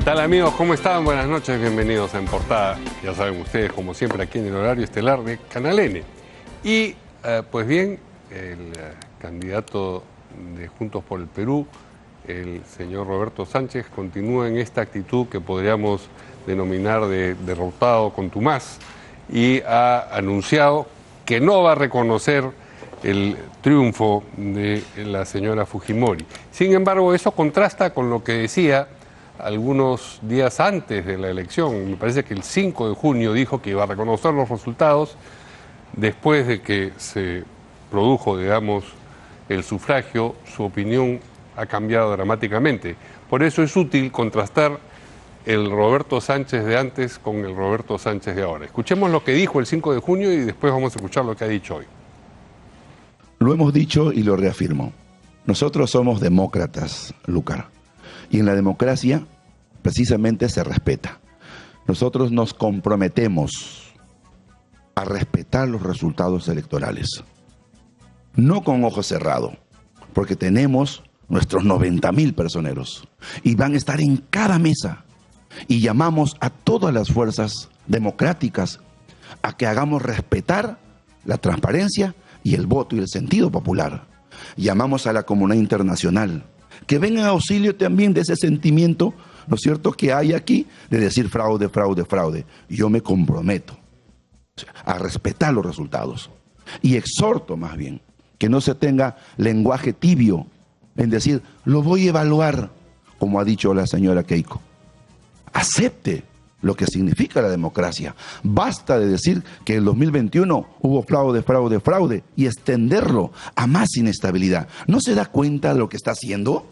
tal amigos? ¿Cómo están? Buenas noches, bienvenidos a En Portada. Ya saben ustedes, como siempre, aquí en el horario estelar de Canal N. Y, pues bien, el candidato de Juntos por el Perú, el señor Roberto Sánchez, continúa en esta actitud que podríamos denominar de derrotado contumaz y ha anunciado que no va a reconocer el triunfo de la señora Fujimori. Sin embargo, eso contrasta con lo que decía algunos días antes de la elección. Me parece que el 5 de junio dijo que iba a reconocer los resultados después de que se produjo, digamos, el sufragio. Su opinión ha cambiado dramáticamente. Por eso es útil contrastar el Roberto Sánchez de antes con el Roberto Sánchez de ahora. Escuchemos lo que dijo el 5 de junio y después vamos a escuchar lo que ha dicho hoy. Lo hemos dicho y lo reafirmo. Nosotros somos demócratas, Lúcar. Y en la democracia, precisamente, se respeta. Nosotros nos comprometemos a respetar los resultados electorales. No con ojo cerrado, porque tenemos nuestros 90.000 personeros y van a estar en cada mesa. Y llamamos a todas las fuerzas democráticas a que hagamos respetar la transparencia y el voto y el sentido popular. Llamamos a la comunidad internacional que venga en auxilio también de ese sentimiento, ¿no es cierto?, que hay aquí de decir fraude, fraude, fraude. Yo me comprometo a respetar los resultados y exhorto más bien que no se tenga lenguaje tibio en decir, lo voy a evaluar, como ha dicho la señora Keiko. Acepte lo que significa la democracia. Basta de decir que en el 2021 hubo fraude, fraude, fraude y extenderlo a más inestabilidad. ¿No se da cuenta de lo que está haciendo?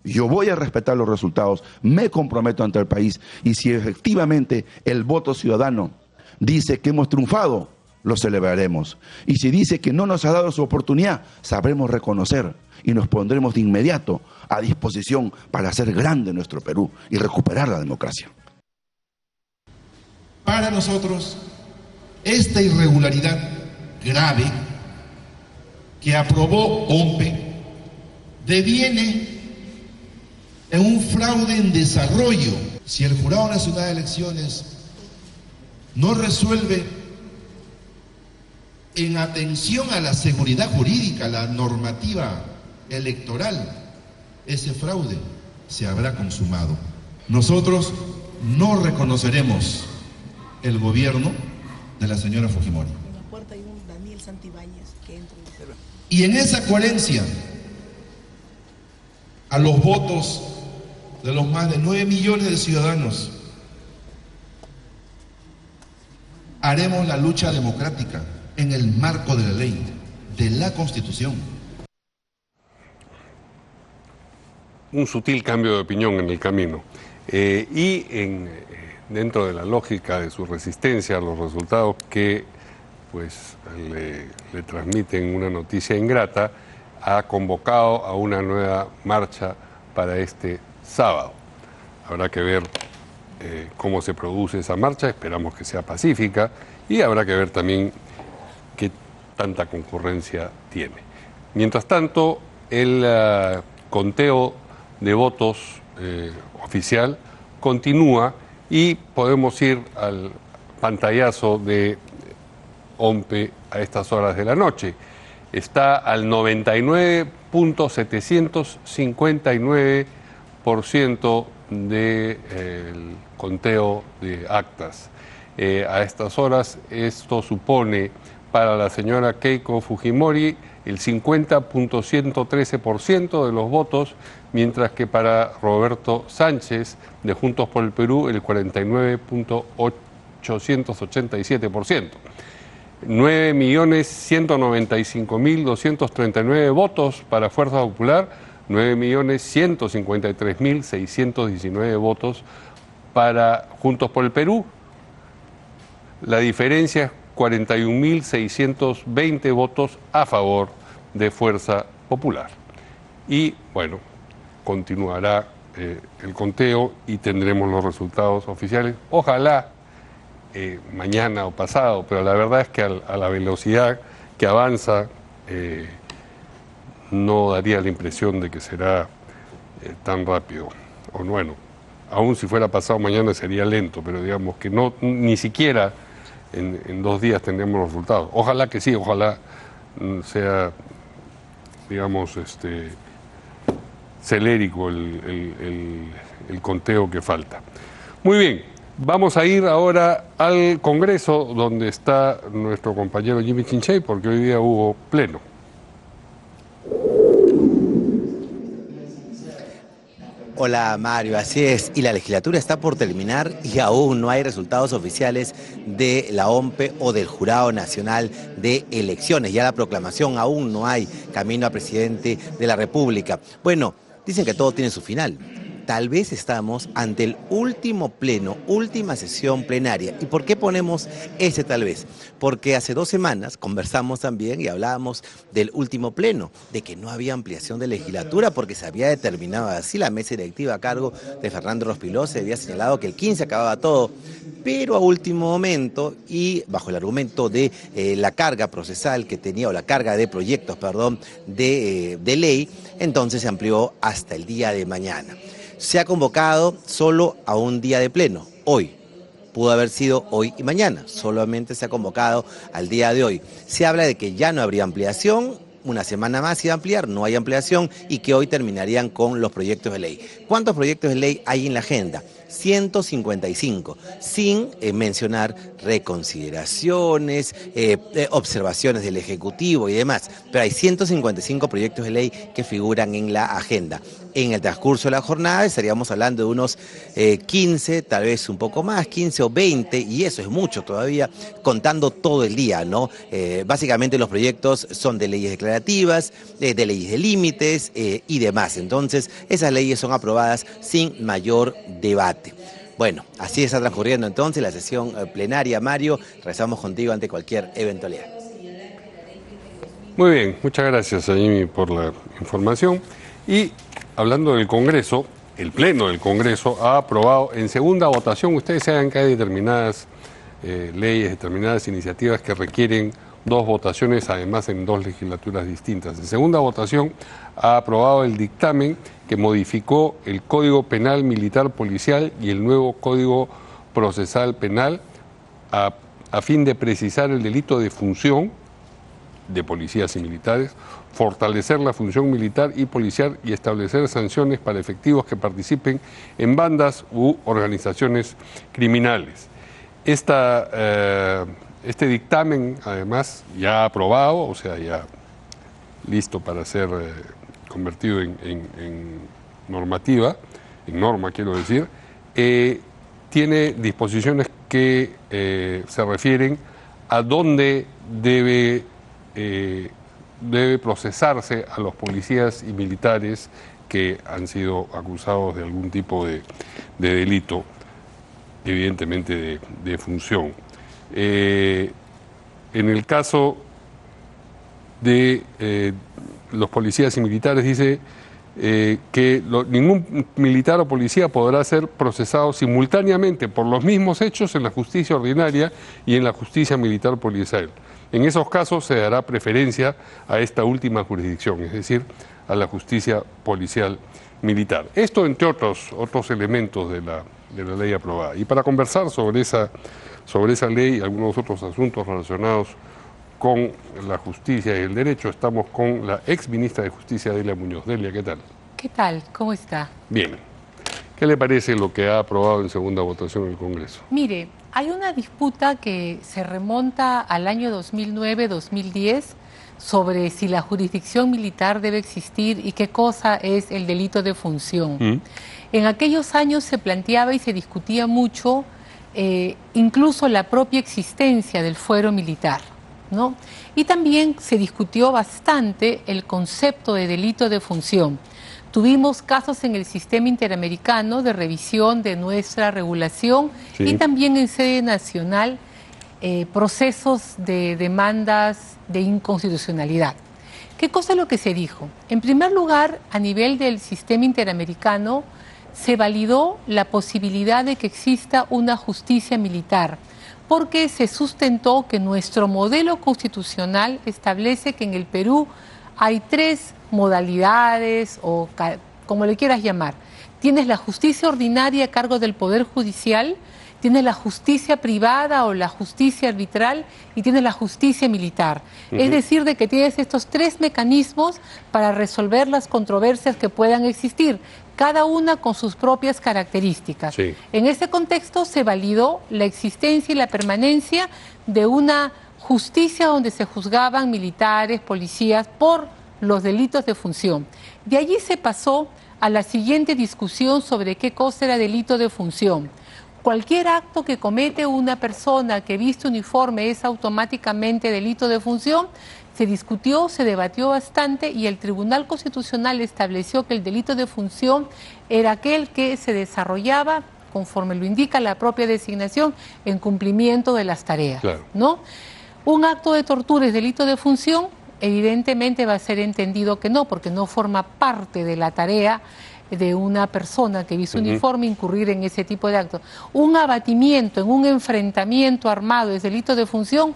Yo voy a respetar los resultados, me comprometo ante el país y si efectivamente el voto ciudadano dice que hemos triunfado, lo celebraremos. Y si dice que no nos ha dado su oportunidad, sabremos reconocer y nos pondremos de inmediato a disposición para hacer grande nuestro Perú y recuperar la democracia. Para nosotros, esta irregularidad grave que aprobó OMPE deviene en un fraude en desarrollo. Si el Jurado Nacional de Elecciones no resuelve en atención a la seguridad jurídica, la normativa electoral, ese fraude se habrá consumado. Nosotros no reconoceremos el gobierno de la señora Fujimori. En la puerta hay un Daniel Santibáñez que entra. Y en esa coherencia a los votos de los más de 9 millones de ciudadanos, haremos la lucha democrática en el marco de la ley, de la Constitución. Un sutil cambio de opinión en el camino. Dentro de la lógica de su resistencia a los resultados que pues, le transmiten una noticia ingrata, ha convocado a una nueva marcha para este sábado. Habrá que ver cómo se produce esa marcha, esperamos que sea pacífica y habrá que ver también qué tanta concurrencia tiene. Mientras tanto, el conteo de votos oficial continúa y podemos ir al pantallazo de OMPE a estas horas de la noche. Está al 99.759% del conteo de actas. A estas horas esto supone para la señora Keiko Fujimori el 50.113% de los votos, mientras que para Roberto Sánchez de Juntos por el Perú el 49.887%. 9.195.239 votos para Fuerza Popular, 9.153.619 votos para Juntos por el Perú. La diferencia es 41.620 votos a favor de Fuerza Popular. Y bueno, continuará el conteo y tendremos los resultados oficiales. Ojalá mañana o pasado, pero la verdad es que a la velocidad que avanza no daría la impresión de que será tan rápido. O bueno, aún si fuera pasado mañana sería lento, pero digamos que no, ni siquiera en 2 días tendremos los resultados. Ojalá que sí, ojalá sea, digamos, celérico el conteo que falta. Muy bien, vamos a ir ahora al Congreso, donde está nuestro compañero Jimmy Chinchey, porque hoy día hubo pleno. Hola Mario, así es, y la legislatura está por terminar y aún no hay resultados oficiales de la OMPE o del Jurado Nacional de Elecciones. Ya la proclamación aún no hay, camino a presidente de la República. Bueno, dicen que todo tiene su final. Tal vez estamos ante el último pleno, última sesión plenaria. ¿Y por qué ponemos ese tal vez? Porque hace 2 semanas conversamos también y hablábamos del último pleno, de que no había ampliación de legislatura porque se había determinado así. La mesa directiva a cargo de Fernando Rospigliosi se había señalado que el 15 acababa todo, pero a último momento y bajo el argumento de la carga procesal que tenía, o la carga de proyectos, perdón, de ley, entonces se amplió hasta el día de mañana. Se ha convocado solo a un día de pleno, hoy. Pudo haber sido hoy y mañana, solamente se ha convocado al día de hoy. Se habla de que ya no habría ampliación, una semana más se iba a ampliar, no hay ampliación y que hoy terminarían con los proyectos de ley. ¿Cuántos proyectos de ley hay en la agenda? 155, sin mencionar reconsideraciones, observaciones del Ejecutivo y demás, pero hay 155 proyectos de ley que figuran en la agenda. En el transcurso de la jornada estaríamos hablando de unos 15, tal vez un poco más, 15 o 20, y eso es mucho todavía, contando todo el día, ¿no? Básicamente los proyectos son de leyes declarativas, de leyes de límites y demás. Entonces, esas leyes son aprobadas sin mayor debate. Bueno, así está transcurriendo entonces la sesión plenaria. Mario, regresamos contigo ante cualquier eventualidad. Muy bien, muchas gracias a Jimmy por la información. Y hablando del Congreso, el Pleno del Congreso ha aprobado en segunda votación, ustedes saben que hay determinadas leyes, determinadas iniciativas que requieren 2 votaciones, además en 2 legislaturas distintas. En segunda votación ha aprobado el dictamen que modificó el Código Penal Militar Policial y el nuevo Código Procesal Penal a fin de precisar el delito de función de policías y militares, fortalecer la función militar y policial y establecer sanciones para efectivos que participen en bandas u organizaciones criminales. Este dictamen, además, ya aprobado, o sea, ya listo para ser convertido en normativa, en norma quiero decir, tiene disposiciones que se refieren a dónde debe procesarse a los policías y militares que han sido acusados de algún tipo de delito, evidentemente de función. En el caso de los policías y militares dice que ningún militar o policía podrá ser procesado simultáneamente por los mismos hechos en la justicia ordinaria y en la justicia militar policial. En esos casos se dará preferencia a esta última jurisdicción, es decir, a la justicia policial militar. Esto entre otros elementos de la ley aprobada. Y para conversar sobre esa ley y algunos otros asuntos relacionados con la justicia y el derecho, estamos con la ex ministra de Justicia, Delia Muñoz. Delia, ¿qué tal? ¿Qué tal? ¿Cómo está? Bien. ¿Qué le parece lo que ha aprobado en segunda votación el Congreso? Mire, hay una disputa que se remonta al año 2009-2010 sobre si la jurisdicción militar debe existir y qué cosa es el delito de función. En aquellos años se planteaba y se discutía mucho incluso la propia existencia del fuero militar, ¿no? Y también se discutió bastante el concepto de delito de función. Tuvimos casos en el sistema interamericano de revisión de nuestra regulación y también en sede nacional procesos de demandas de inconstitucionalidad. ¿Qué cosa es lo que se dijo? En primer lugar, a nivel del sistema interamericano, se validó la posibilidad de que exista una justicia militar, porque se sustentó que nuestro modelo constitucional establece que en el Perú hay 3 modalidades o como le quieras llamar, tienes la justicia ordinaria a cargo del Poder Judicial, tienes la justicia privada o la justicia arbitral y tienes la justicia militar. Es decir, de que tienes estos tres mecanismos para resolver las controversias que puedan existir, cada una con sus propias características. Sí. En ese contexto se validó la existencia y la permanencia de una justicia donde se juzgaban militares, policías por los delitos de función. De allí se pasó a la siguiente discusión sobre qué cosa era delito de función. Cualquier acto que comete una persona que viste uniforme es automáticamente delito de función. Se discutió, se debatió bastante y el Tribunal Constitucional estableció que el delito de función era aquel que se desarrollaba, conforme lo indica la propia designación, en cumplimiento de las tareas. Claro. ¿No? Un acto de tortura es delito de función, evidentemente va a ser entendido que no, porque no forma parte de la tarea de una persona que viste uniforme incurrir en ese tipo de actos. Un abatimiento en un enfrentamiento armado es delito de función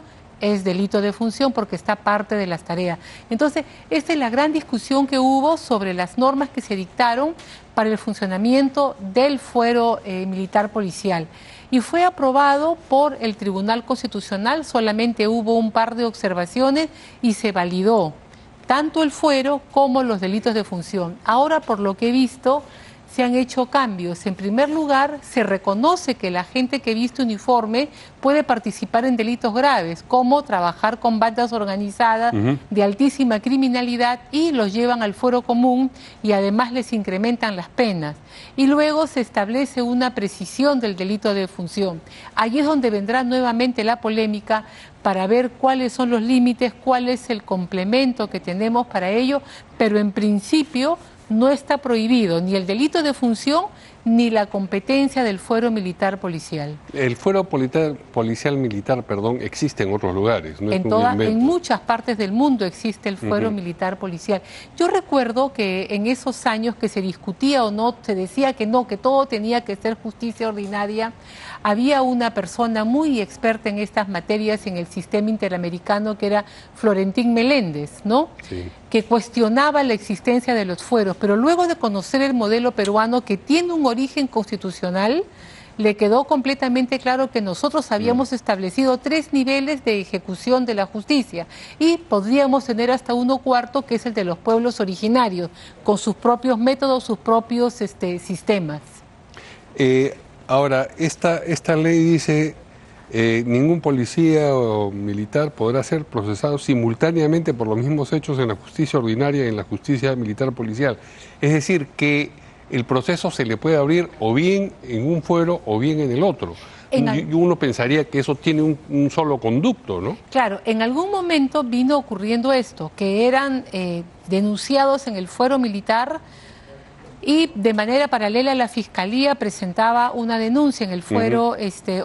porque está parte de las tareas. Entonces, esta es la gran discusión que hubo sobre las normas que se dictaron para el funcionamiento del fuero militar policial. Y fue aprobado por el Tribunal Constitucional, solamente hubo un par de observaciones y se validó tanto el fuero como los delitos de función. Ahora, por lo que he visto, se han hecho cambios. En primer lugar, se reconoce que la gente que viste uniforme puede participar en delitos graves, como trabajar con bandas organizadas de altísima criminalidad y los llevan al fuero común y además les incrementan las penas. Y luego se establece una precisión del delito de función. Allí es donde vendrá nuevamente la polémica para ver cuáles son los límites, cuál es el complemento que tenemos para ello, pero en principio no está prohibido ni el delito de función ni la competencia del fuero militar policial. El fuero policial militar, existe en otros lugares, no es un invento. En muchas partes del mundo existe el fuero militar policial. Yo recuerdo que en esos años que se discutía o no, se decía que no, que todo tenía que ser justicia ordinaria, había una persona muy experta en estas materias en el sistema interamericano que era Florentín Meléndez, ¿no? Sí. Que cuestionaba la existencia de los fueros, pero luego de conocer el modelo peruano que tiene un origen constitucional, le quedó completamente claro que nosotros habíamos establecido 3 niveles de ejecución de la justicia y podríamos tener hasta 1/4, que es el de los pueblos originarios, con sus propios métodos, sus propios sistemas. Ahora, esta ley dice ningún policía o militar podrá ser procesado simultáneamente por los mismos hechos en la justicia ordinaria y en la justicia militar policial. Es decir, que el proceso se le puede abrir o bien en un fuero o bien en el otro. Y uno pensaría que eso tiene un solo conducto, ¿no? Claro, en algún momento vino ocurriendo esto, que eran denunciados en el fuero militar y de manera paralela la Fiscalía presentaba una denuncia en el fuero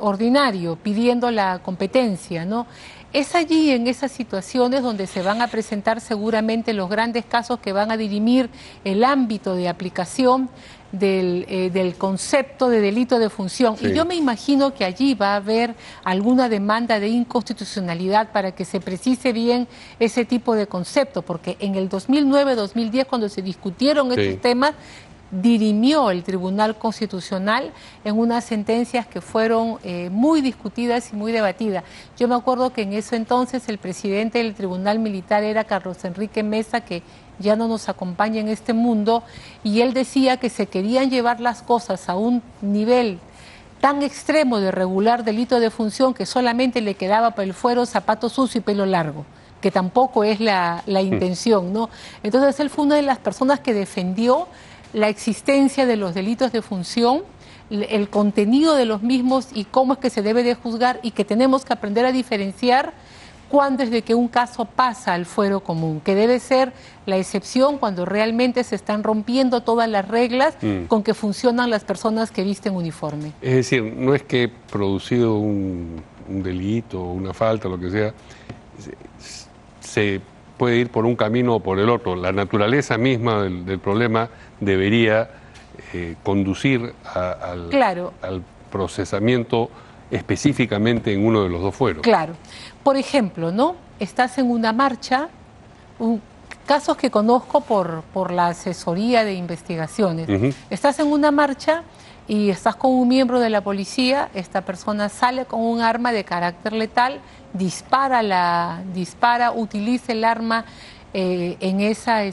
ordinario pidiendo la competencia, ¿no? Es allí, en esas situaciones, donde se van a presentar seguramente los grandes casos que van a dirimir el ámbito de aplicación del concepto de delito de función. Sí. Y yo me imagino que allí va a haber alguna demanda de inconstitucionalidad para que se precise bien ese tipo de concepto, porque en el 2009-2010, cuando se discutieron estos temas, dirimió el Tribunal Constitucional en unas sentencias que fueron muy discutidas y muy debatidas. Yo me acuerdo que en ese entonces el presidente del Tribunal Militar era Carlos Enrique Mesa, que ya no nos acompaña en este mundo, y él decía que se querían llevar las cosas a un nivel tan extremo de regular delito de función que solamente le quedaba para el fuero zapato sucio y pelo largo, que tampoco es la intención, ¿no? Entonces él fue una de las personas que defendió la existencia de los delitos de función, el contenido de los mismos y cómo es que se debe de juzgar, y que tenemos que aprender a diferenciar cuándo es de que un caso pasa al fuero común, que debe ser la excepción cuando realmente se están rompiendo todas las reglas con que funcionan las personas que visten uniforme. Es decir, no es que producido un delito, una falta, lo que sea, se puede ir por un camino o por el otro. La naturaleza misma del problema debería conducir al procesamiento específicamente en uno de los dos fueros. Claro. Por ejemplo, ¿no? Estás en una marcha, casos que conozco por la asesoría de investigaciones. Estás en una marcha y estás con un miembro de la policía, esta persona sale con un arma de carácter letal, dispara, utiliza el arma en esa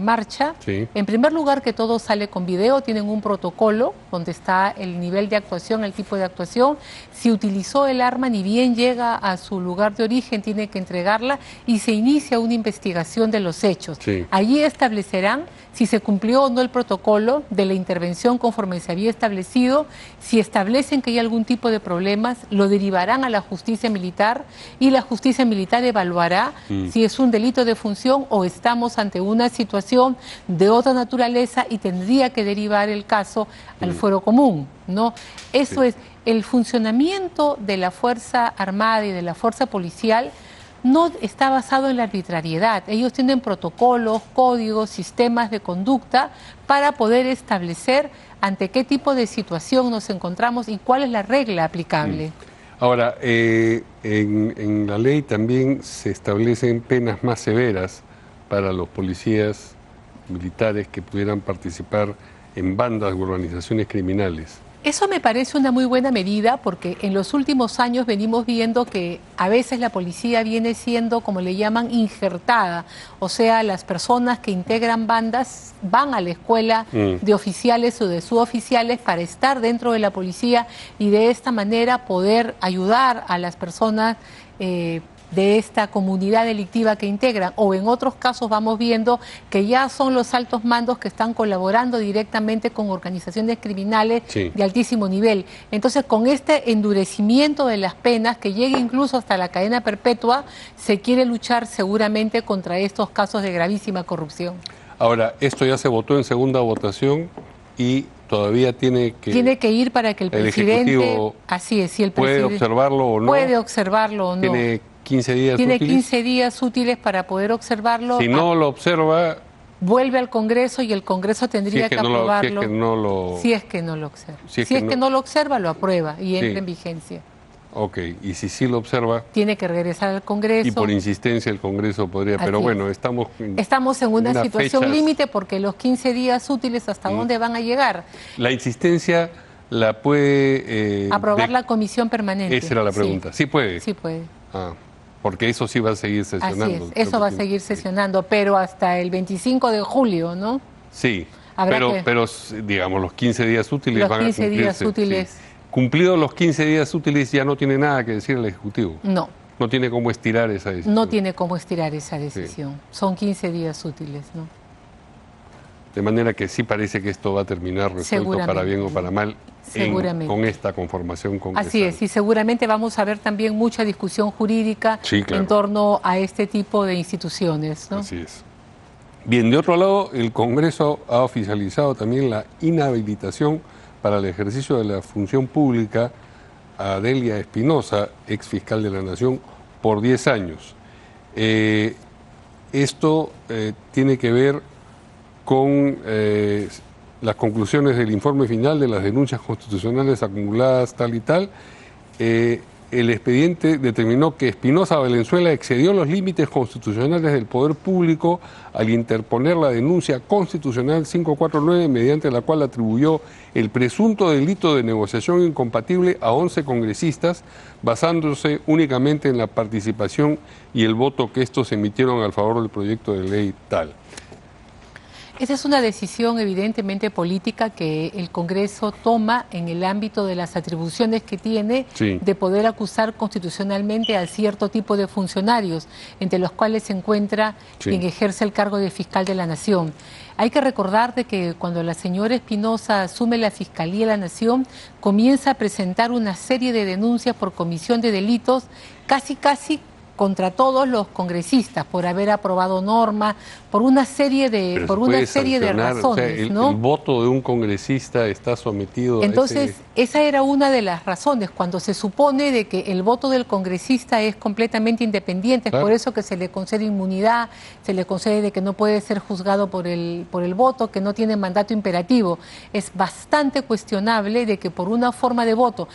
marcha. Sí. En primer lugar, que todo sale con video, tienen un protocolo donde está el nivel de actuación, el tipo de actuación. Si utilizó el arma, ni bien llega a su lugar de origen, tiene que entregarla y se inicia una investigación de los hechos. Sí. Allí establecerán si se cumplió o no el protocolo de la intervención conforme se había establecido. Si establecen que hay algún tipo de problemas, lo derivarán a la justicia militar y la justicia militar evaluará si es un delito de función o estamos ante una situación de otra naturaleza y tendría que derivar el caso al fuero común, ¿no? Eso es, el funcionamiento de la Fuerza Armada y de la Fuerza Policial no está basado en la arbitrariedad. Ellos tienen protocolos, códigos, sistemas de conducta para poder establecer ante qué tipo de situación nos encontramos y cuál es la regla aplicable. Ahora, en la ley también se establecen penas más severas para los policías militares que pudieran participar en bandas u organizaciones criminales. Eso me parece una muy buena medida porque en los últimos años venimos viendo que a veces la policía viene siendo, como le llaman, injertada. O sea, las personas que integran bandas van a la escuela de oficiales o de suboficiales para estar dentro de la policía y de esta manera poder ayudar a las personas de esta comunidad delictiva que integran, o en otros casos vamos viendo que ya son los altos mandos que están colaborando directamente con organizaciones criminales de altísimo nivel. Entonces, con este endurecimiento de las penas, que llegue incluso hasta la cadena perpetua, se quiere luchar seguramente contra estos casos de gravísima corrupción. Ahora, esto ya se votó en segunda votación y todavía tiene que ir para que el presidente, así es, si el puede observarlo o no. Puede observarlo o no. Tiene 15 días Tiene útiles. 15 días útiles para poder observarlo. Si no lo observa, vuelve al Congreso y el Congreso tendría que aprobarlo. Si es que no lo observa. Si es que no lo observa, lo aprueba y entra en vigencia. Ok, y si sí lo observa, tiene que regresar al Congreso. Y por insistencia el Congreso podría, pero bueno, estamos en una situación límite porque los 15 días útiles, ¿hasta dónde van a llegar? La insistencia la puede... aprobar la comisión permanente. Esa era la pregunta. ¿Sí puede? Sí puede. Porque eso sí va a seguir sesionando. Así es, eso va a seguir sesionando, pero hasta el 25 de julio, ¿no? Sí, pero digamos, los 15 días útiles van a cumplirse. Los 15 días útiles. Sí. Cumplidos los 15 días útiles ya no tiene nada que decir el Ejecutivo. No. No tiene cómo estirar esa decisión. No tiene cómo estirar esa decisión. Son 15 días útiles, ¿no? De manera que sí parece que esto va a terminar resuelto para bien o para mal con esta conformación congresal. Así es, y seguramente vamos a ver también mucha discusión jurídica en torno a este tipo de instituciones, ¿no? Así es. Bien, de otro lado, el Congreso ha oficializado también la inhabilitación para el ejercicio de la función pública a Delia Espinosa, ex fiscal de la Nación, por 10 años. Esto tiene que ver con las conclusiones del informe final de las denuncias constitucionales acumuladas tal y tal. El expediente determinó que Espinosa Valenzuela excedió los límites constitucionales del poder público al interponer la denuncia constitucional 549, mediante la cual atribuyó el presunto delito de negociación incompatible a 11 congresistas, basándose únicamente en la participación y el voto que estos emitieron al favor del proyecto de ley tal. Esa es una decisión evidentemente política que el Congreso toma en el ámbito de las atribuciones que tiene de poder acusar constitucionalmente a cierto tipo de funcionarios, entre los cuales se encuentra quien ejerce el cargo de fiscal de la Nación. Hay que recordar de que cuando la señora Espinosa asume la Fiscalía de la Nación, comienza a presentar una serie de denuncias por comisión de delitos casi contra todos los congresistas por haber aprobado normas, por una serie de razones, o sea, el voto de un congresista está sometido Entonces, esa era una de las razones, cuando se supone de que el voto del congresista es completamente independiente, es por eso que se le concede inmunidad, se le concede de que no puede ser juzgado por el voto, que no tiene mandato imperativo. Es bastante cuestionable de que por una forma de voto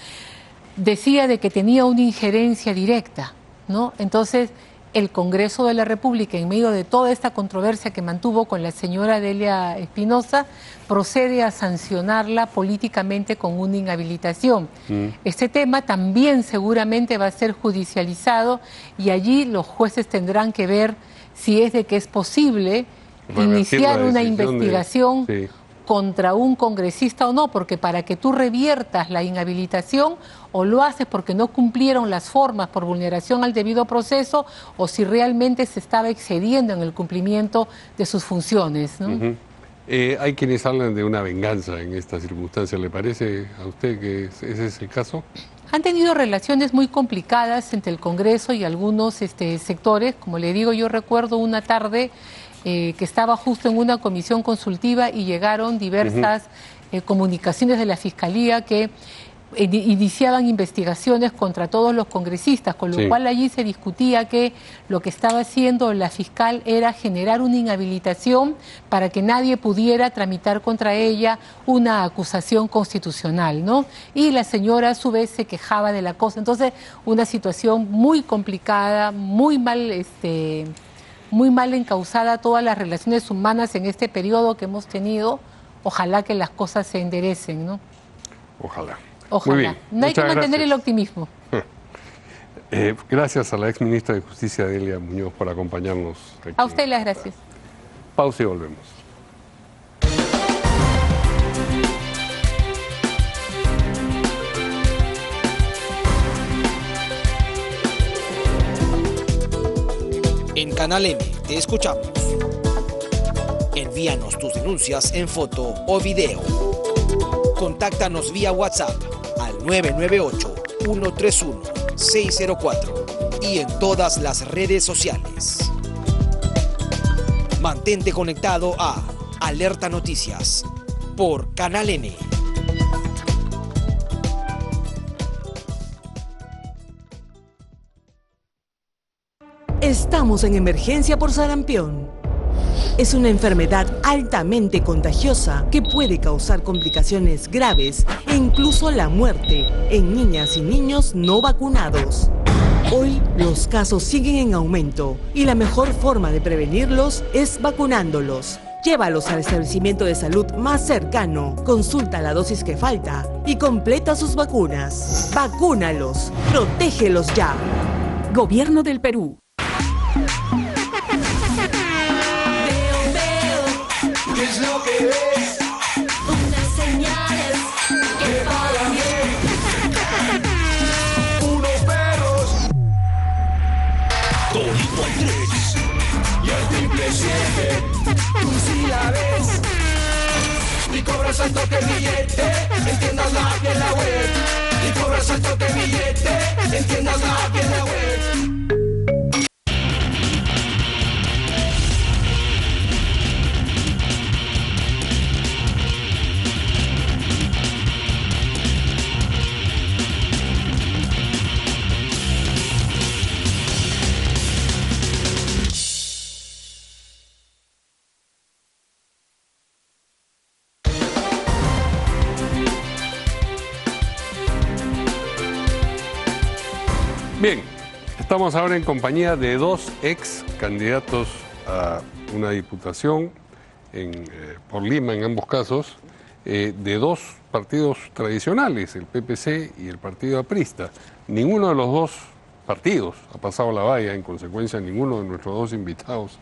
decía de que tenía una injerencia directa, ¿no? Entonces, el Congreso de la República, en medio de toda esta controversia que mantuvo con la señora Delia Espinosa, procede a sancionarla políticamente con una inhabilitación. Este tema también seguramente va a ser judicializado y allí los jueces tendrán que ver si es de que es posible iniciar una investigación contra un congresista o no, porque para que tú reviertas la inhabilitación, o lo haces porque no cumplieron las formas por vulneración al debido proceso, o si realmente se estaba excediendo en el cumplimiento de sus funciones, ¿no? Hay quienes hablan de una venganza en esta circunstancia. ¿Le parece a usted que ese es el caso? Han tenido relaciones muy complicadas entre el Congreso y algunos sectores. Como le digo, yo recuerdo una tarde que estaba justo en una comisión consultiva y llegaron diversas comunicaciones de la Fiscalía que iniciaban investigaciones contra todos los congresistas, con lo cual allí se discutía que lo que estaba haciendo la fiscal era generar una inhabilitación para que nadie pudiera tramitar contra ella una acusación constitucional, ¿no? Y la señora a su vez se quejaba de la cosa. Entonces, una situación muy complicada, muy mal encauzada todas las relaciones humanas en este periodo que hemos tenido. Ojalá que las cosas se enderecen, ¿no? Ojalá. Ojalá. Muy bien. No hay que mantener gracias. el optimismo. Gracias a la ex ministra de Justicia, Delia Muñoz, por acompañarnos aquí. A usted las gracias. Pausa y volvemos. En Canal N te escuchamos. Envíanos tus denuncias en foto o video. Contáctanos vía WhatsApp al 998-131-604 y en todas las redes sociales. Mantente conectado a Alerta Noticias por Canal N. Estamos en emergencia por sarampión. Es una enfermedad altamente contagiosa que puede causar complicaciones graves e incluso la muerte en niñas y niños no vacunados. Hoy los casos siguen en aumento y la mejor forma de prevenirlos es vacunándolos. Llévalos al establecimiento de salud más cercano, consulta la dosis que falta y completa sus vacunas. Vacúnalos, protégelos ya. Gobierno del Perú. ¿Qué es lo que ves? Unas señales que pagan bien. Unos perros. Todito al 3 y al triple 7. Tú sí la ves. Y cobras al toque billete. Entiendas la que en la web. Y cobras al toque billete. Entiendas la que en la web. Bien, estamos ahora en compañía de dos ex candidatos a una diputación por Lima en ambos casos, de dos partidos tradicionales, el PPC y el Partido Aprista. Ninguno de los dos partidos ha pasado la valla, en consecuencia ninguno de nuestros dos invitados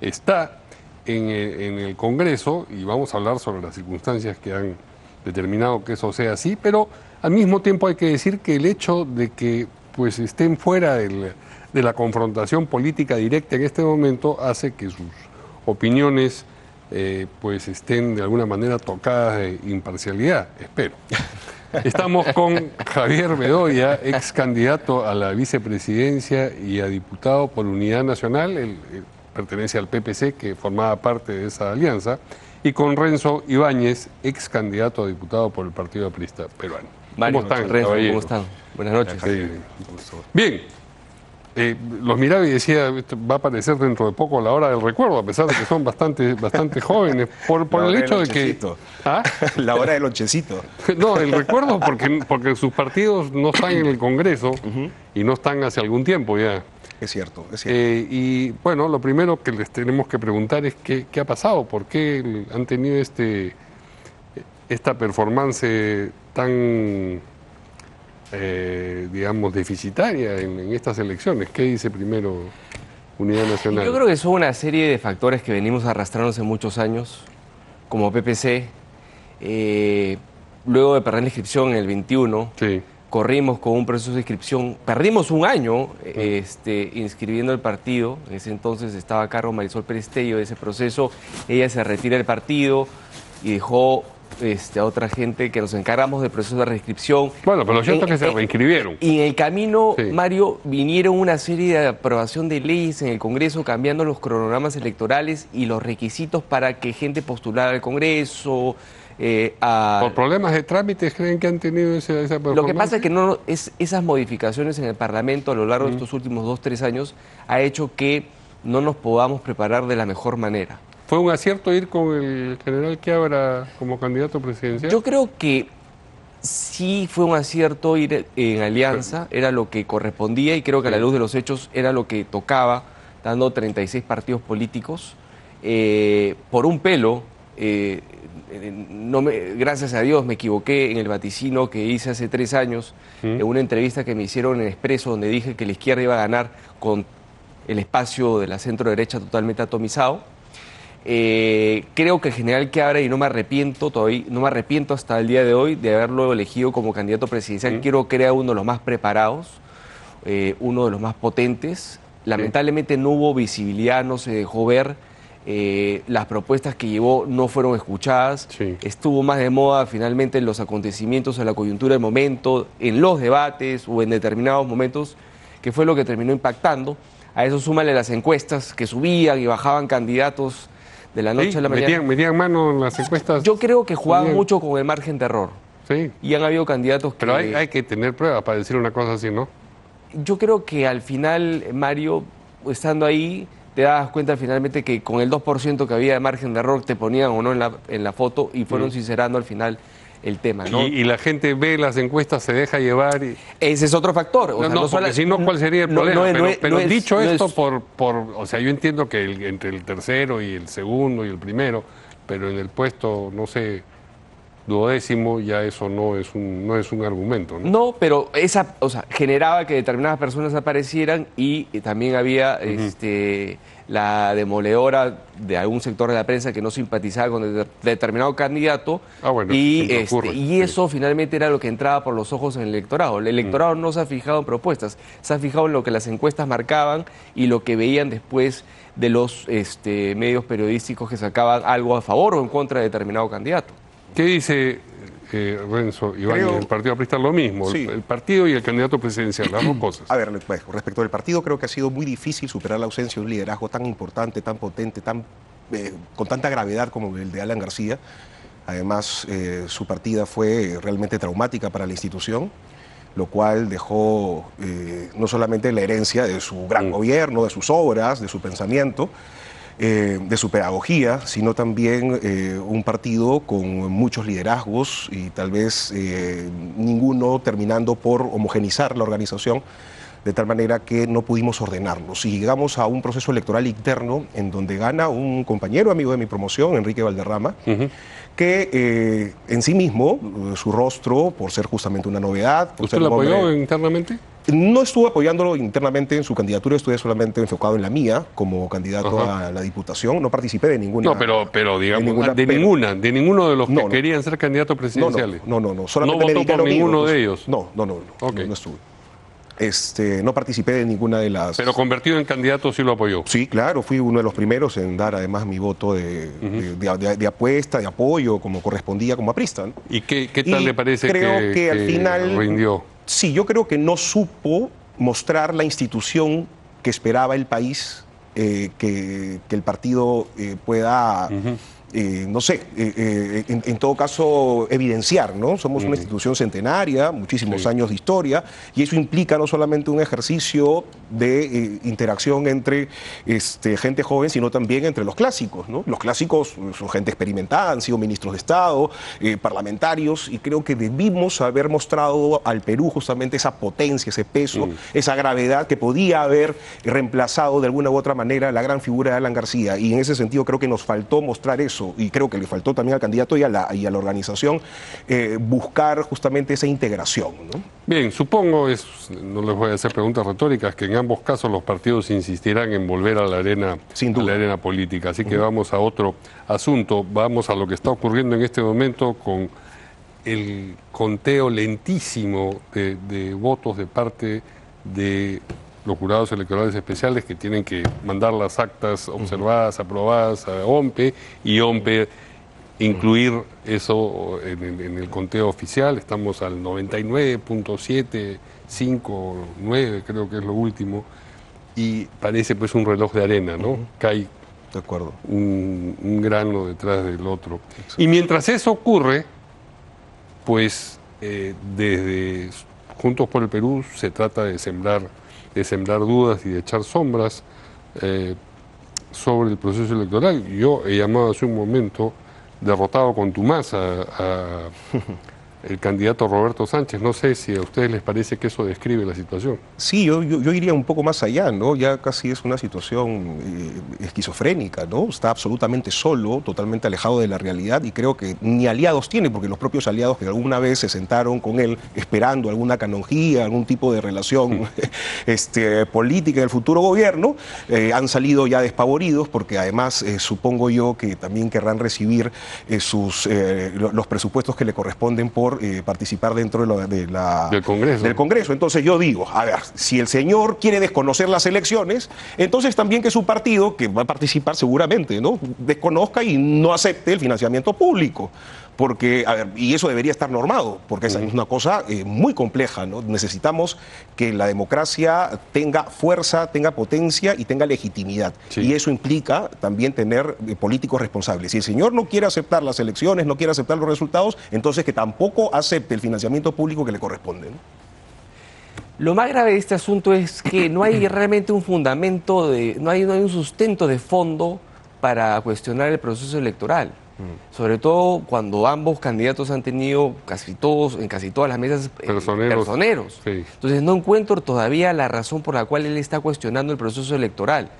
está en el Congreso y vamos a hablar sobre las circunstancias que han determinado que eso sea así, pero al mismo tiempo hay que decir que el hecho de que pues estén fuera de la confrontación política directa en este momento hace que sus opiniones pues estén de alguna manera tocadas de imparcialidad, espero. Estamos con Javier Bedoya, ex candidato a la vicepresidencia y a diputado por Unidad Nacional, él pertenece al PPC que formaba parte de esa alianza, y con Renzo Ibáñez, ex candidato a diputado por el Partido Aprista peruano. Mario, ¿Cómo están, Renzo, caballeros? ¿cómo están? Buenas noches. Bien, los miraba y decía, va a aparecer dentro de poco la hora del recuerdo, a pesar de que son bastante jóvenes, por el hecho de que... ¿Ah? La hora del lonchecito. No, el recuerdo porque sus partidos no están en el Congreso y no están hace algún tiempo ya. Es cierto, es cierto. Y bueno, lo primero que les tenemos que preguntar es qué ha pasado, por qué han tenido esta performance tan, digamos, deficitaria en estas elecciones. ¿Qué dice primero Unidad Nacional? Yo creo que son una serie de factores que venimos arrastrando hace muchos años, como PPC. Luego de perder la inscripción en el 21, sí, corrimos con un proceso de inscripción, perdimos un año inscribiendo el partido. En ese entonces estaba a cargo Marisol Perestello de ese proceso. Ella se retira del partido y dejó a otra gente que nos encargamos del proceso de reinscripción. Bueno, pero lo cierto es que se reinscribieron. Y en el camino, sí, Mario, vinieron una serie de aprobación de leyes en el Congreso cambiando los cronogramas electorales y los requisitos para que gente postulara al Congreso. ¿Por problemas de trámites creen que han tenido esa performance? Lo que pasa es que esas modificaciones en el Parlamento a lo largo de estos últimos 2-3 años ha hecho que no nos podamos preparar de la mejor manera. ¿Fue un acierto ir con el general Quiabra como candidato presidencial? Yo creo que sí fue un acierto ir en alianza, era lo que correspondía y creo que a la luz de los hechos era lo que tocaba, dando 36 partidos políticos. Por un pelo, gracias a Dios me equivoqué en el vaticino que hice hace 3 años, en una entrevista que me hicieron en Expreso, donde dije que la izquierda iba a ganar con el espacio de la centro derecha totalmente atomizado. Creo que el general Quiabra, y no me arrepiento todavía, no me arrepiento hasta el día de hoy de haberlo elegido como candidato presidencial. Quiero que era uno de los más preparados, uno de los más potentes. Lamentablemente no hubo visibilidad, no se dejó ver. Las propuestas que llevó no fueron escuchadas. Estuvo más de moda finalmente en los acontecimientos, en la coyuntura del momento, en los debates o en determinados momentos, que fue lo que terminó impactando. A eso súmale las encuestas que subían y bajaban candidatos de la noche a la mañana. ¿Metían mano en las encuestas? Yo creo que jugaban mucho con el margen de error. Sí. Y han habido candidatos que... Pero hay que tener pruebas para decir una cosa así, ¿no? Yo creo que al final, Mario, estando ahí, te das cuenta finalmente que con el 2% que había de margen de error te ponían o no en la foto y fueron sincerando al final el tema, ¿no? Y la gente ve las encuestas, se deja llevar. Ese es otro factor. Porque si no, ¿cuál sería el problema? Pero dicho esto, o sea, yo entiendo que entre el tercero y el segundo y el primero, pero en el puesto, no sé, 12º, ya eso no es un argumento, ¿no? No, pero generaba que determinadas personas aparecieran y también había la demoledora de algún sector de la prensa que no simpatizaba con determinado candidato. Y eso finalmente era lo que entraba por los ojos en el electorado. El electorado no se ha fijado en propuestas, se ha fijado en lo que las encuestas marcaban y lo que veían después de los medios periodísticos que sacaban algo a favor o en contra de determinado candidato. ¿Qué dice Renzo Iván? El Partido Aprista lo mismo, sí, el partido y el candidato presidencial, las dos cosas. A ver, pues, respecto del partido, creo que ha sido muy difícil superar la ausencia de un liderazgo tan importante, tan potente, con tanta gravedad como el de Alan García. Además, su partida fue realmente traumática para la institución, lo cual dejó no solamente la herencia de su gran gobierno, de sus obras, de su pensamiento, de su pedagogía, sino también un partido con muchos liderazgos y tal vez ninguno terminando por homogenizar la organización de tal manera que no pudimos ordenarnos. Y llegamos a un proceso electoral interno en donde gana un compañero amigo de mi promoción, Enrique Valderrama, que en sí mismo, su rostro, por ser justamente una novedad... ¿Usted lo apoyó internamente? No estuve apoyándolo internamente en su candidatura, estuve solamente enfocado en la mía como candidato a la diputación. No participé de ninguna... No, pero digamos, de ninguno de los que querían ser candidatos presidenciales. No. Solamente ¿No votó por ninguno de ellos? No estuve. No participé de ninguna de las... Pero convertido en candidato sí lo apoyó. Sí, claro, fui uno de los primeros en dar además mi voto de apuesta, de apoyo, como correspondía como aprista, ¿no? ¿Y qué tal le parece creo que al final rindió? Sí, yo creo que no supo mostrar la institución que esperaba el país, que el partido pueda no sé, en todo caso evidenciar, ¿no? Somos una institución centenaria, muchísimos años de historia, y eso implica no solamente un ejercicio de interacción entre gente joven, sino también entre los clásicos, ¿no? Los clásicos son gente experimentada, han sido ministros de Estado, parlamentarios, y creo que debimos haber mostrado al Perú justamente esa potencia, ese peso, esa gravedad que podía haber reemplazado de alguna u otra manera la gran figura de Alan García, y en ese sentido creo que nos faltó mostrar eso, y creo que le faltó también al candidato y a la organización buscar justamente esa integración, ¿no? Bien, supongo, no les voy a hacer preguntas retóricas, que en ambos casos los partidos insistirán en volver a la arena, política. Así que vamos a otro asunto, vamos a lo que está ocurriendo en este momento con el conteo lentísimo de votos de parte de los jurados electorales especiales, que tienen que mandar las actas observadas, aprobadas a OMPE, y OMPE incluir eso en el conteo oficial. Estamos al 99.759, creo que es lo último, y parece pues un reloj de arena, ¿no? Cae de acuerdo. Un grano detrás del otro. Y mientras eso ocurre, pues desde Juntos por el Perú se trata de sembrar dudas y de echar sombras sobre el proceso electoral. Yo he llamado hace un momento derrotado contumaz a el candidato Roberto Sánchez. No sé si a ustedes les parece que eso describe la situación. Sí, yo iría un poco más allá, ¿no? Ya casi es una situación esquizofrénica, ¿no? Está absolutamente solo, totalmente alejado de la realidad, y creo que ni aliados tiene, porque los propios aliados que alguna vez se sentaron con él esperando alguna canonjía, algún tipo de relación política del futuro gobierno, han salido ya despavoridos, porque además supongo yo que también querrán recibir los presupuestos que le corresponden por participar dentro del Congreso. Entonces yo digo, a ver, si el señor quiere desconocer las elecciones, entonces también que su partido, que va a participar seguramente, ¿no?, desconozca y no acepte el financiamiento público. Porque, a ver, y eso debería estar normado, porque esa es una cosa muy compleja, ¿no? Necesitamos que la democracia tenga fuerza, tenga potencia y tenga legitimidad. Sí. Y eso implica también tener políticos responsables. Si el señor no quiere aceptar las elecciones, no quiere aceptar los resultados, entonces que tampoco acepte el financiamiento público que le corresponde, ¿no? Lo más grave de este asunto es que no hay realmente un fundamento, no hay un sustento de fondo para cuestionar el proceso electoral. Sobre todo cuando ambos candidatos han tenido en casi todas las mesas personeros. Sí. Entonces no encuentro todavía la razón por la cual él está cuestionando el proceso electoral.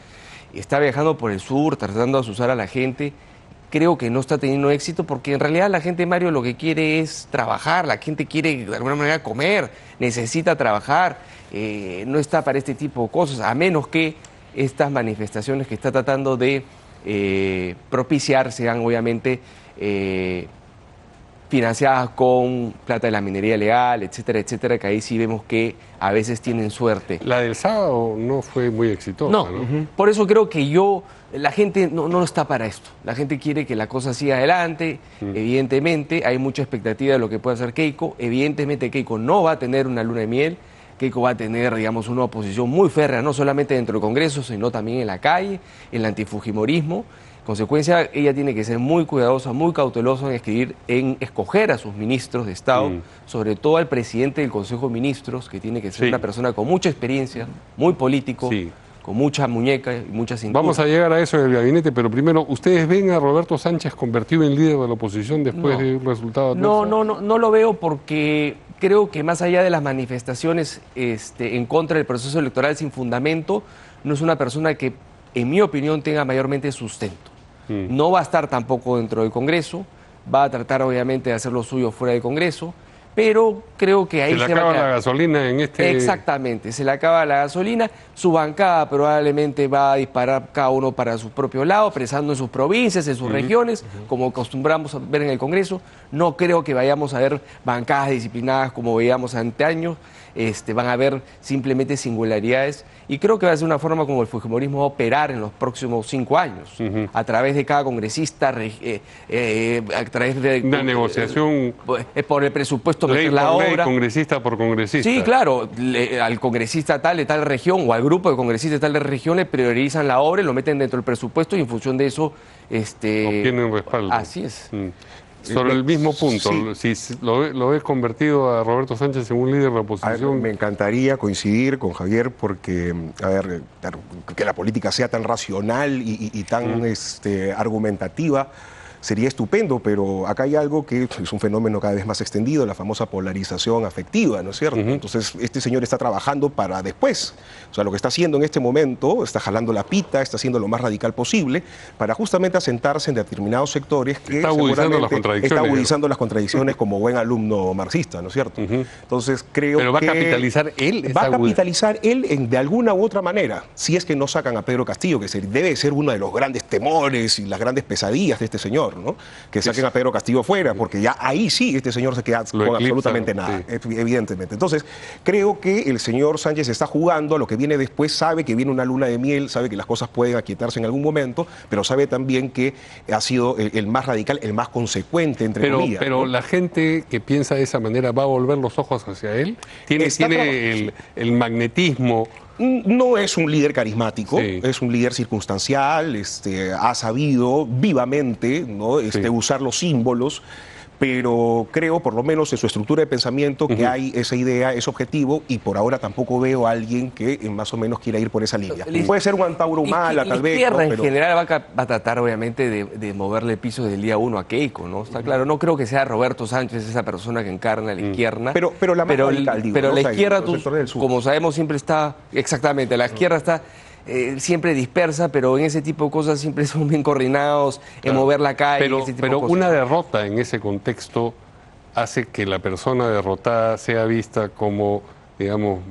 Está viajando por el sur, tratando de asusar a la gente. Creo que no está teniendo éxito, porque en realidad la gente, Mario, lo que quiere es trabajar. La gente quiere de alguna manera comer, necesita trabajar, no está para este tipo de cosas, a menos que estas manifestaciones que está tratando de propiciar sean obviamente financiadas con plata de la minería ilegal, etcétera, etcétera, que ahí sí vemos que a veces tienen suerte. La del sábado no fue muy exitosa, ¿no? Por eso creo que la gente no está para esto. La gente quiere que la cosa siga adelante. Evidentemente hay mucha expectativa de lo que puede hacer Keiko. Evidentemente Keiko no va a tener una luna de miel. Keiko va a tener, digamos, una oposición muy férrea, no solamente dentro del Congreso, sino también en la calle, en el antifujimorismo. En consecuencia, ella tiene que ser muy cuidadosa, muy cautelosa en escoger a sus ministros de Estado, sobre todo al presidente del Consejo de Ministros, que tiene que ser una persona con mucha experiencia, muy político, con mucha muñeca y mucha cintura. Vamos a llegar a eso en el gabinete, pero primero, ¿ustedes ven a Roberto Sánchez convertido en líder de la oposición después de un resultado adverso? No lo veo, porque creo que más allá de las manifestaciones en contra del proceso electoral sin fundamento, no es una persona que, en mi opinión, tenga mayormente sustento. No va a estar tampoco dentro del Congreso, va a tratar obviamente de hacer lo suyo fuera del Congreso, pero creo que ahí se le acaba la gasolina en este... Exactamente, se le acaba la gasolina, su bancada probablemente va a disparar cada uno para su propio lado, pensando en sus provincias, en sus regiones, como acostumbramos a ver en el Congreso. No creo que vayamos a ver bancadas disciplinadas como veíamos antaño, van a haber simplemente singularidades, y creo que va a ser una forma como el fujimorismo va a operar en los próximos 5 años, a través de cada congresista, a través de... Una negociación... por el presupuesto presupuesto, ley meter la por ley, obra. congresista por congresista. Sí, claro, al congresista tal de tal región o al grupo de congresistas de tal región le priorizan la obra y lo meten dentro del presupuesto y en función de eso obtienen respaldo. Así es. Sobre el mismo punto, si lo ves convertido a Roberto Sánchez en un líder de la oposición. Me encantaría coincidir con Javier porque, a ver, claro, que la política sea tan racional y tan argumentativa sería estupendo, pero acá hay algo que es un fenómeno cada vez más extendido, la famosa polarización afectiva, ¿no es cierto? Entonces, este señor está trabajando para después. O sea, lo que está haciendo en este momento, está jalando la pita, está haciendo lo más radical posible para justamente asentarse en determinados sectores que está agudizando las contradicciones como buen alumno marxista, ¿no es cierto? Entonces, creo pero va que a capitalizar él. Va a capitalizar él de alguna u otra manera, si es que no sacan a Pedro Castillo, que debe ser uno de los grandes temores y las grandes pesadillas de este señor, ¿no? Que saquen a Pedro Castillo fuera, porque ya ahí sí este señor se queda con absolutamente nada, evidentemente. Entonces, creo que el señor Sánchez está jugando a lo que viene después, sabe que viene una luna de miel, sabe que las cosas pueden aquietarse en algún momento, pero sabe también que ha sido el más radical, el más consecuente, entre comillas. Pero ¿no? la gente que piensa de esa manera va a volver los ojos hacia él. Tiene el magnetismo. No es un líder carismático, es un líder circunstancial, ha sabido vivamente, ¿no? Usar los símbolos, pero creo, por lo menos en su estructura de pensamiento, que hay esa idea, ese objetivo, y por ahora tampoco veo a alguien que más o menos quiera ir por esa línea. Puede ser un Antauro Humala, tal vez. La izquierda ¿no? en general va a tratar, obviamente, de moverle el piso del día 1 a Keiko, ¿no? Está claro, no creo que sea Roberto Sánchez esa persona que encarna la izquierda. Pero la más radical, digo, pero ¿no? la O sea, izquierda, el como sabemos, siempre está, exactamente, la izquierda está siempre dispersa, pero en ese tipo de cosas siempre son bien coordinados, en mover la calle, pero una derrota en ese contexto hace que la persona derrotada sea vista como, digamos,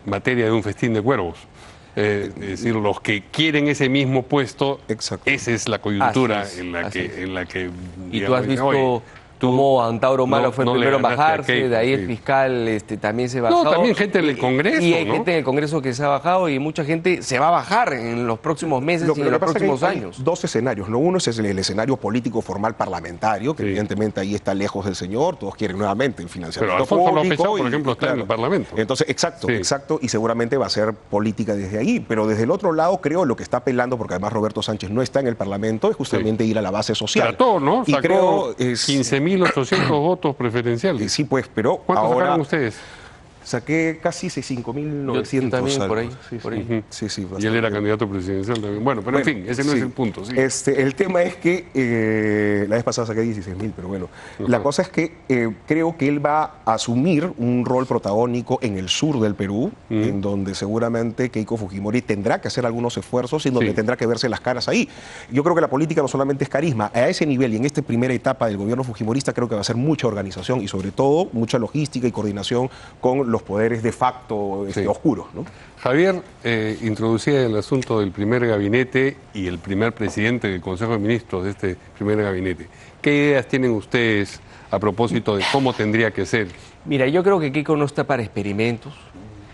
materia de un festín de cuervos. Es decir, los que quieren ese mismo puesto, esa es la coyuntura en la que y tú has visto cómo Antauro Humala fue el primero en bajarse, de ahí el fiscal también se bajó. No, también gente del Congreso, y hay gente en el Congreso que se ha bajado y mucha gente se va a bajar en los próximos meses y en los próximos años. Hay dos escenarios, ¿no? Uno es el escenario político formal parlamentario, que evidentemente ahí está lejos del señor, todos quieren nuevamente el financiamiento público. Pero público. Alfonso López, por ejemplo, está en el Parlamento. Entonces, exacto, y seguramente va a ser política desde ahí. Pero desde el otro lado, creo, lo que está apelando, porque además Roberto Sánchez no está en el Parlamento, es justamente ir a la base social. Trató, ¿no? Y creo 15.800 votos preferenciales. Sí, pues, pero ¿cuántos ahora sacaron ustedes? Saqué casi 5.900. También por ahí. Por ahí. Sí, y él era candidato presidencial también. Bueno, pero en fin, ese no es el punto. Sí. El tema es que la vez pasada saqué 16.000, pero bueno. La cosa es que creo que él va a asumir un rol protagónico en el sur del Perú, en donde seguramente Keiko Fujimori tendrá que hacer algunos esfuerzos y en donde tendrá que verse las caras ahí. Yo creo que la política no solamente es carisma. A ese nivel y en esta primera etapa del gobierno fujimorista creo que va a ser mucha organización y sobre todo mucha logística y coordinación con los poderes de facto oscuros, ¿no? Javier introducía el asunto del primer gabinete y el primer presidente del Consejo de Ministros de este primer gabinete. ¿Qué ideas tienen ustedes a propósito de cómo tendría que ser? Mira, yo creo que Keiko no está para experimentos,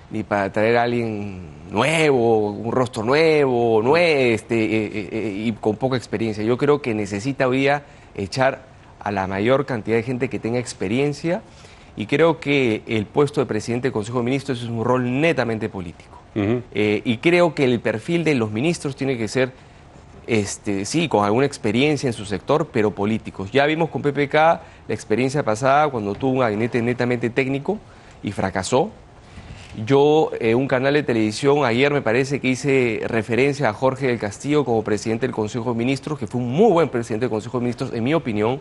ni para traer a alguien nuevo, un rostro nuevo, y con poca experiencia. Yo creo que necesita hoy día echar a la mayor cantidad de gente que tenga experiencia. Y creo que el puesto de presidente del Consejo de Ministros es un rol netamente político. Y creo que el perfil de los ministros tiene que ser, sí, con alguna experiencia en su sector, pero políticos. Ya vimos con PPK la experiencia pasada cuando tuvo un gabinete netamente técnico y fracasó. Yo, un canal de televisión, ayer me parece que hice referencia a Jorge del Castillo como presidente del Consejo de Ministros, que fue un muy buen presidente del Consejo de Ministros, en mi opinión,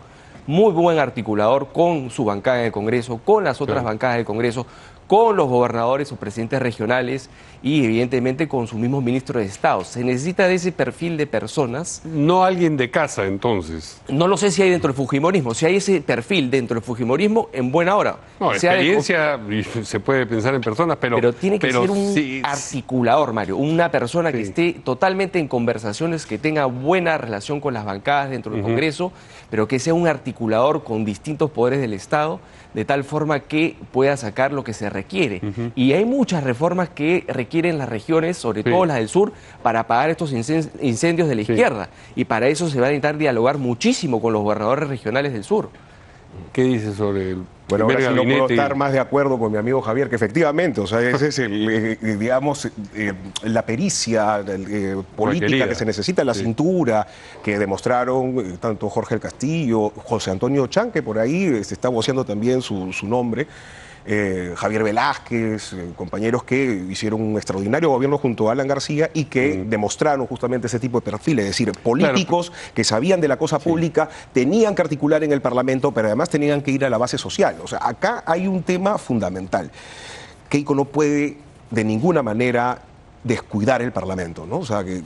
muy buen articulador con su bancada en el Congreso, con las otras bancadas del Congreso, con los gobernadores o presidentes regionales y evidentemente con sus mismos ministros de Estado. Se necesita de ese perfil de personas. No alguien de casa, entonces. No lo sé si hay dentro del fujimorismo. Si hay ese perfil dentro del fujimorismo, en buena hora. No, experiencia, se puede pensar en personas, pero tiene que ser un articulador, Mario. Una persona que esté totalmente en conversaciones, que tenga buena relación con las bancadas dentro del Congreso, pero que sea un articulador con distintos poderes del Estado, de tal forma que pueda sacar lo que se requiere. Y hay muchas reformas que requieren las regiones, sobre todo las del sur, para apagar estos incendios de la izquierda. Y para eso se va a necesitar dialogar muchísimo con los gobernadores regionales del sur. ¿Qué dice sobre el Bueno, ahora primer sí no puedo gabinete? estar más de acuerdo con mi amigo Javier, que efectivamente, o sea, ese es digamos, la pericia política Requerida. que se necesita, la cintura que demostraron tanto Jorge del Castillo, José Antonio Chan, que por ahí se está voceando también su nombre, Javier Velázquez, compañeros que hicieron un extraordinario gobierno junto a Alan García y que demostraron justamente ese tipo de perfil, es decir, políticos que sabían de la cosa pública, tenían que articular en el Parlamento, pero además tenían que ir a la base social. O sea, acá hay un tema fundamental. Keiko no puede de ninguna manera descuidar el Parlamento, ¿no? O sea, que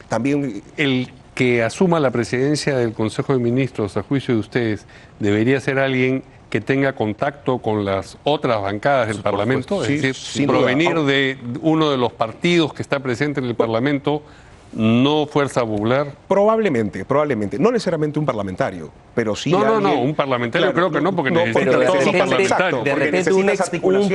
también... El que asuma la presidencia del Consejo de Ministros, a juicio de ustedes, debería ser alguien que tenga contacto con las otras bancadas del Parlamento, sí, es decir, sin provenir duda. de uno de los partidos que está presente en el Parlamento, no Fuerza Popular. Probablemente. No necesariamente un parlamentario, pero sí un parlamentario creo que no, porque necesita Pero de todos los repente, parlamentarios. de repente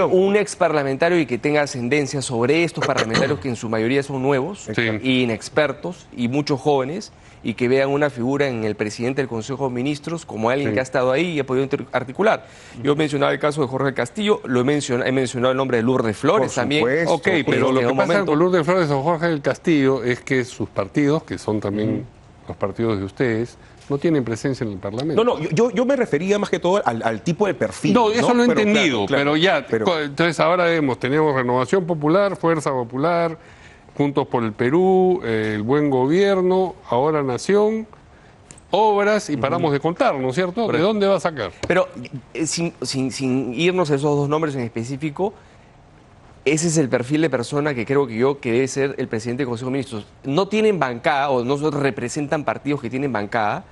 un ex parlamentario y que tenga ascendencia sobre estos parlamentarios que en su mayoría son nuevos, inexpertos y muchos jóvenes, y que vean una figura en el presidente del Consejo de Ministros como alguien que ha estado ahí y ha podido articular. Yo mencionaba el caso de Jorge Castillo, he mencionado el nombre de Lourdes Flores también. Ok, pero lo que pasa con Lourdes Flores o Jorge del Castillo es que sus partidos, que son también los partidos de ustedes, no tienen presencia en el Parlamento. No, yo me refería más que todo al tipo de perfil. No, eso lo he Pero entendido, claro, pero ya, entonces ahora tenemos Renovación Popular, Fuerza Popular, Juntos por el Perú, el Buen Gobierno, ahora Nación, Obras, y paramos de contar, ¿no es cierto? ¿De dónde va a sacar? Pero sin irnos a esos dos nombres en específico, ese es el perfil de persona que creo que debe ser el presidente del Consejo de Ministros. No tienen bancada o no representan partidos que tienen bancada,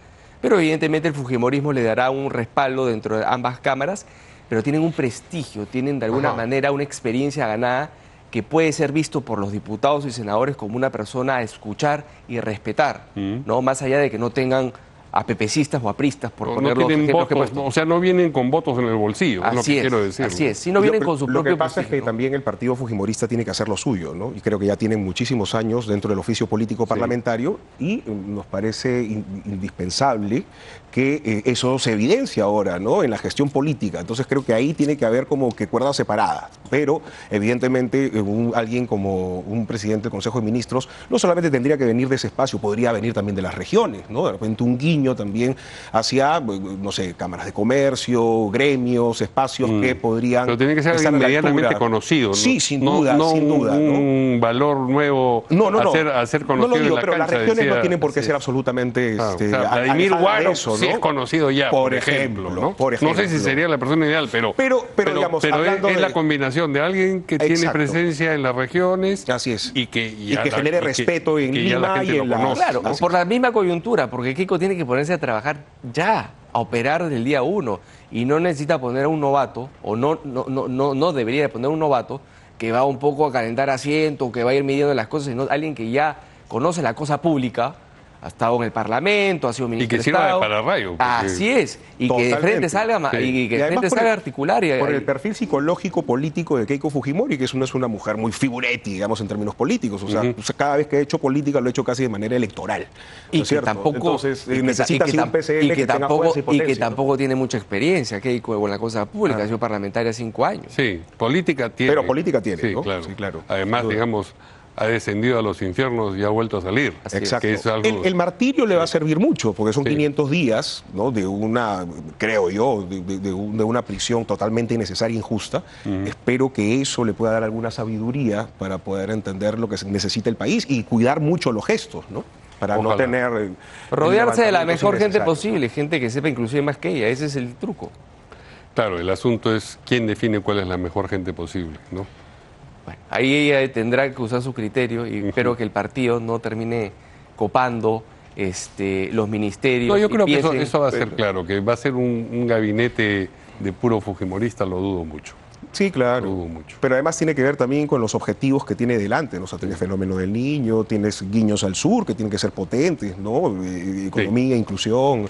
pero evidentemente el fujimorismo le dará un respaldo dentro de ambas cámaras, pero tienen un prestigio, tienen de alguna manera una experiencia ganada que puede ser visto por los diputados y senadores como una persona a escuchar y respetar, ¿no? Más allá de que no tengan a pepecistas o a pristas, por poner los ejemplos que he puesto. O sea, no vienen con votos en el bolsillo, es lo que quiero decir. Así es, si no vienen con su propio Lo que pasa prestigio, es que también el partido fujimorista tiene que hacer lo suyo, ¿no? Y creo que ya tienen muchísimos años dentro del oficio político parlamentario y nos parece indispensable que eso se evidencia ahora, ¿no? En la gestión política. Entonces creo que ahí tiene que haber como que cuerdas separadas. Pero evidentemente alguien como un presidente del Consejo de Ministros no solamente tendría que venir de ese espacio, podría venir también de las regiones, ¿no? De repente un guiño también hacia, no sé, cámaras de comercio, gremios, espacios que podrían... Pero tiene que ser alguien medianamente conocido, ¿no? Sí, sin duda, sin duda. Un valor nuevo a ser conocido no lo digo, en la pero cancha, las regiones decía, no tienen por qué ser absolutamente... Vladimir Guaro sí ¿no? es conocido ya, por ejemplo, ¿no? No sé si sería la persona ideal, pero digamos, es la combinación de alguien que tiene presencia en las regiones. Así es. Y que genere respeto en Lima y en la... Claro, por la misma coyuntura, porque Keiko tiene que ponerse a trabajar ya, a operar del día 1, y no necesita poner a un novato, o no debería poner un novato que va un poco a calentar asiento, que va a ir midiendo las cosas, sino alguien que ya conoce la cosa pública, ha estado en el Parlamento, ha sido ministro de Estado. Y que sirva de pararrayo. Así es, y que de frente salga, y que de frente salga a articular. Por el perfil psicológico político de Keiko Fujimori, que no es una mujer muy figuretti, digamos, en términos políticos. O sea, cada vez que ha hecho política lo ha hecho casi de manera electoral. Y que tampoco... Entonces, necesita un PCL que tenga fuerza y potencia. Y que tampoco tiene mucha experiencia, Keiko, con la cosa pública. Ha sido parlamentaria 5 años. Sí, política tiene. Pero política tiene, sí, ¿no? claro. Sí, claro. Además, digamos, ha descendido a los infiernos y ha vuelto a salir. Exacto. Que es algo... el martirio le va a servir mucho, porque son 500 días, ¿no? De una, creo yo, de una prisión totalmente innecesaria e injusta. Espero que eso le pueda dar alguna sabiduría para poder entender lo que necesita el país y cuidar mucho los gestos, ¿no? Para no tener... rodearse de la mejor gente posible, gente que sepa inclusive más que ella, ese es el truco. Claro, el asunto es quién define cuál es la mejor gente posible, ¿no? Bueno, ahí ella tendrá que usar su criterio y espero que el partido no termine copando los ministerios. No, yo creo que eso va a ser claro, que va a ser un gabinete de puro fujimorista, lo dudo mucho. Sí, claro. Lo dudo mucho. Pero además tiene que ver también con los objetivos que tiene delante, ¿no? O sea, tienes fenómeno del niño, tienes guiños al sur que tienen que ser potentes, ¿no? Economía, inclusión.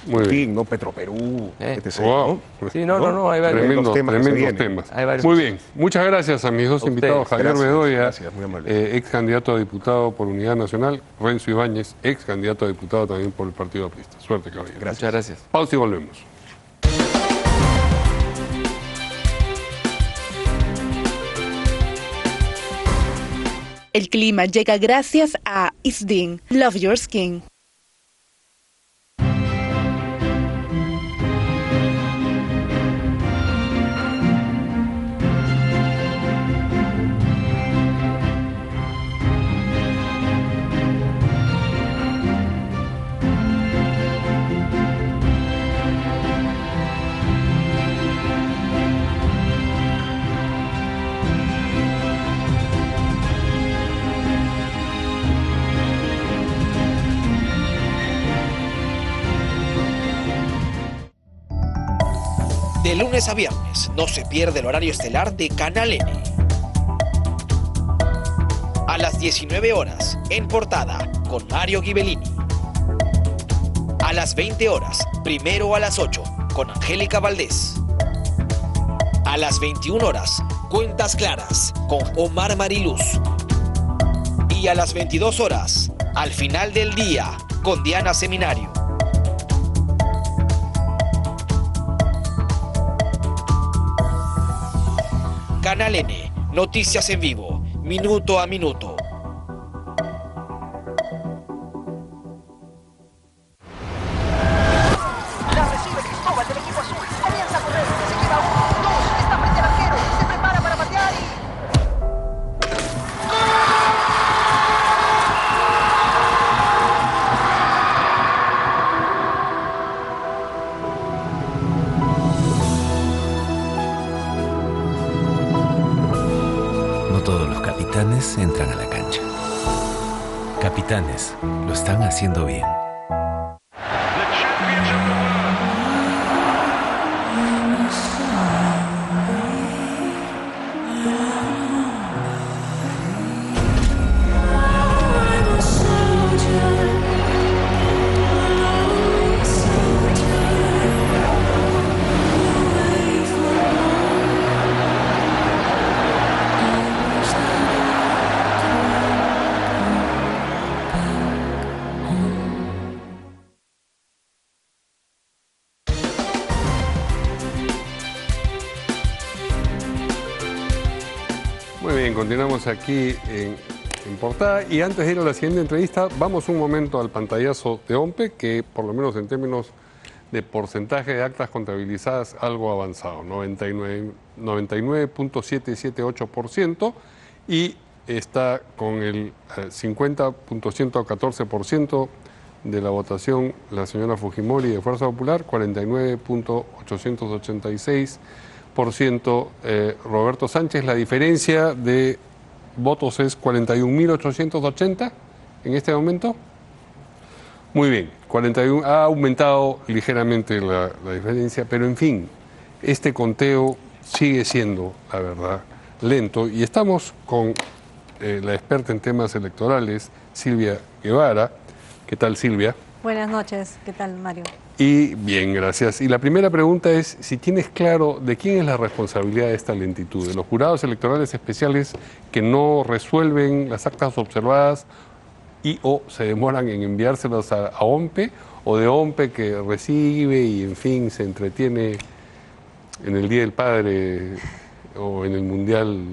Muy en bien. fin, ¿no? Petroperú, etc. Wow. ¿no? Sí, no, hay varios tremendos temas. Muy bien. Muchas gracias a mis dos invitados, Javier Bedoya, ex candidato a diputado por Unidad Nacional, Renzo Ibáñez, ex candidato a diputado también por el Partido Aprista. Suerte, caballero. Muchas gracias. Pausa y volvemos. El clima llega gracias a Isdin. Love your skin. De lunes a viernes, no se pierde el horario estelar de Canal N. A las 19 horas, En Portada, con Mario Ghibellini. A las 20 horas, primero a las 8, con Angélica Valdés. A las 21 horas, Cuentas Claras, con Omar Mariluz. Y a las 22 horas, Al final del día, con Diana Seminario. Canal N, noticias en vivo, minuto a minuto. La recibe Cristóbal del equipo azul. Comienza a correr, se lleva 1, 2, está frente al arquero, se prepara para patear y... Todos los capitanes entran a la cancha. Capitanes, lo están haciendo bien. Muy bien, continuamos aquí en Portada y antes de ir a la siguiente entrevista vamos un momento al pantallazo de OMPE que por lo menos en términos de porcentaje de actas contabilizadas algo avanzado, 99.778% y está con el 50.114% de la votación la señora Fujimori de Fuerza Popular, 49.886% Roberto Sánchez. La diferencia de votos es 41.880 en este momento. Muy bien, 41, ha aumentado ligeramente la diferencia, pero en fin, este conteo sigue siendo, la verdad, lento. Y estamos con la experta en temas electorales, Silvia Guevara. ¿Qué tal, Silvia? Buenas noches, ¿qué tal, Mario? Y bien, gracias. Y la primera pregunta es si tienes claro de quién es la responsabilidad de esta lentitud, de los jurados electorales especiales que no resuelven las actas observadas y o se demoran en enviárselas a OMPE, o de OMPE que recibe y en fin se entretiene en el Día del Padre o en el Mundial.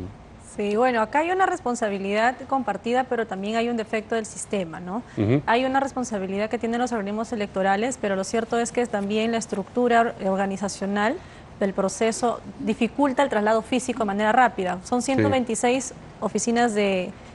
Sí, bueno, acá hay una responsabilidad compartida, pero también hay un defecto del sistema, ¿no? Hay una responsabilidad que tienen los organismos electorales, pero lo cierto es que también la estructura organizacional del proceso dificulta el traslado físico de manera rápida. Son 126 oficinas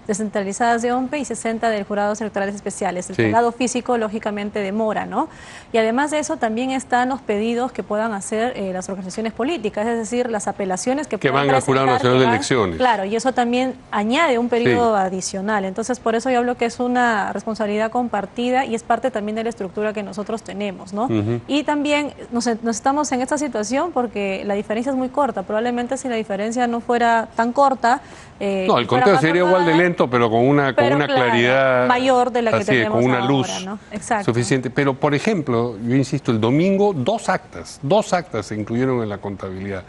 descentralizadas de OMPE y 60 de jurados electorales especiales. El traslado físico, lógicamente, demora, ¿no? Y además de eso, también están los pedidos que puedan hacer las organizaciones políticas, es decir, las apelaciones que puedan van al Jurado Nacional de Elecciones. Claro, y eso también añade un periodo adicional. Entonces, por eso yo hablo que es una responsabilidad compartida y es parte también de la estructura que nosotros tenemos, ¿no? Y también nos estamos en esta situación porque la diferencia es muy corta. Probablemente si la diferencia no fuera tan corta... no, el conteo sería igual de lento, pero con una claridad mayor de la que tenemos con una ahora, luz ¿no? suficiente. Pero, por ejemplo, yo insisto, el domingo dos actas se incluyeron en la contabilidad.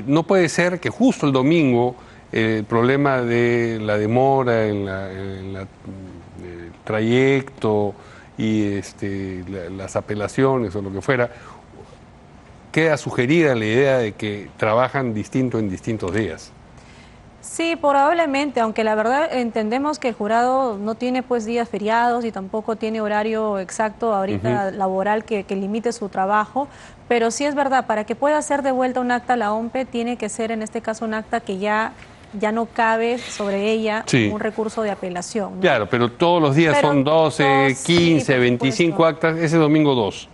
No puede ser que justo el domingo el problema de la demora en el trayecto y las apelaciones o lo que fuera, queda sugerida la idea de que trabajan distinto en distintos días. Sí, probablemente, aunque la verdad entendemos que el jurado no tiene pues días feriados y tampoco tiene horario exacto ahorita laboral que limite su trabajo, pero sí es verdad, para que pueda hacer de vuelta un acta a la OMPE tiene que ser en este caso un acta que ya no cabe sobre ella un recurso de apelación, ¿no? Claro, pero todos los días son 12, 15, 25 actas, ese domingo 2.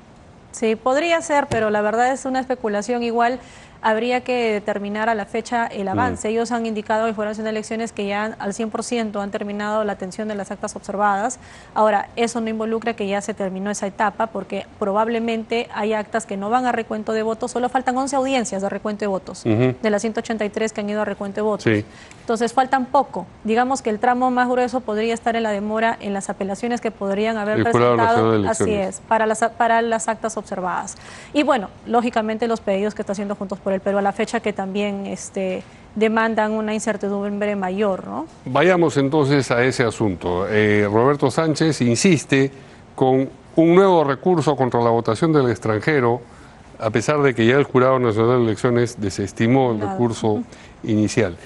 Sí, podría ser, pero la verdad es una especulación. Igual habría que determinar a la fecha el avance. Ellos han indicado en Jurado Nacional de Elecciones que ya al 100% han terminado la atención de las actas observadas. Ahora, eso no involucra que ya se terminó esa etapa, porque probablemente hay actas que no van a recuento de votos. Solo faltan 11 audiencias de recuento de votos, de las 183 que han ido a recuento de votos. Entonces faltan poco. Digamos que el tramo más grueso podría estar en la demora en las apelaciones que podrían haber presentado, así es, para las actas observadas. Y bueno, lógicamente los pedidos que está haciendo Juntos por el Perú a la fecha, que también demandan una incertidumbre mayor, ¿no? Vayamos entonces a ese asunto. Roberto Sánchez insiste con un nuevo recurso contra la votación del extranjero, a pesar de que ya el Jurado Nacional de Elecciones desestimó el recurso inicial.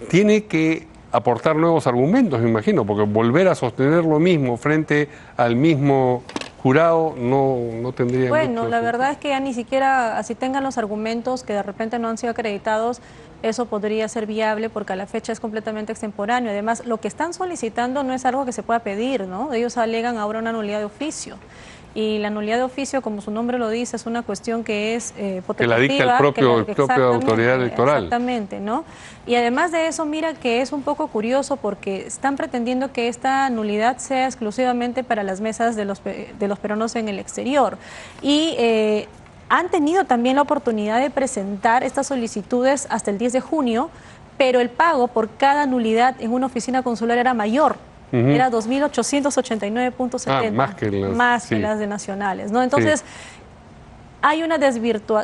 Tiene que aportar nuevos argumentos, me imagino, porque volver a sostener lo mismo frente al mismo jurado no tendría... Bueno, la verdad es que ya ni siquiera, así tengan los argumentos que de repente no han sido acreditados, eso podría ser viable porque a la fecha es completamente extemporáneo. Además, lo que están solicitando no es algo que se pueda pedir, ¿no? Ellos alegan ahora una nulidad de oficio. Y la nulidad de oficio, como su nombre lo dice, es una cuestión que es potestativa. Que la dicta el propia autoridad electoral. Exactamente, ¿no? Y además de eso, mira que es un poco curioso porque están pretendiendo que esta nulidad sea exclusivamente para las mesas de los peruanos en el exterior. Y han tenido también la oportunidad de presentar estas solicitudes hasta el 10 de junio, pero el pago por cada nulidad en una oficina consular era mayor. Era 2.889.70, más que las de nacionales, ¿no? Entonces, hay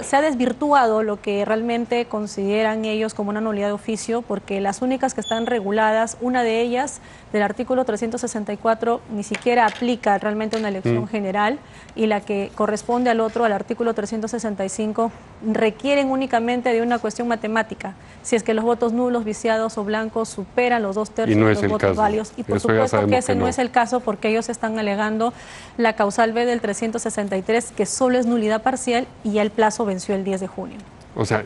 se ha desvirtuado lo que realmente consideran ellos como una nulidad de oficio, porque las únicas que están reguladas, una de ellas, del artículo 364, ni siquiera aplica realmente una elección general, y la que corresponde al otro, al artículo 365, requieren únicamente de una cuestión matemática, si es que los votos nulos, viciados o blancos superan los 2/3 de los votos válidos. Y por supuesto que ese no es el caso, porque ellos están alegando la causal B del 363, que solo es nulidad parcial y ya el plazo venció el 10 de junio. O sea,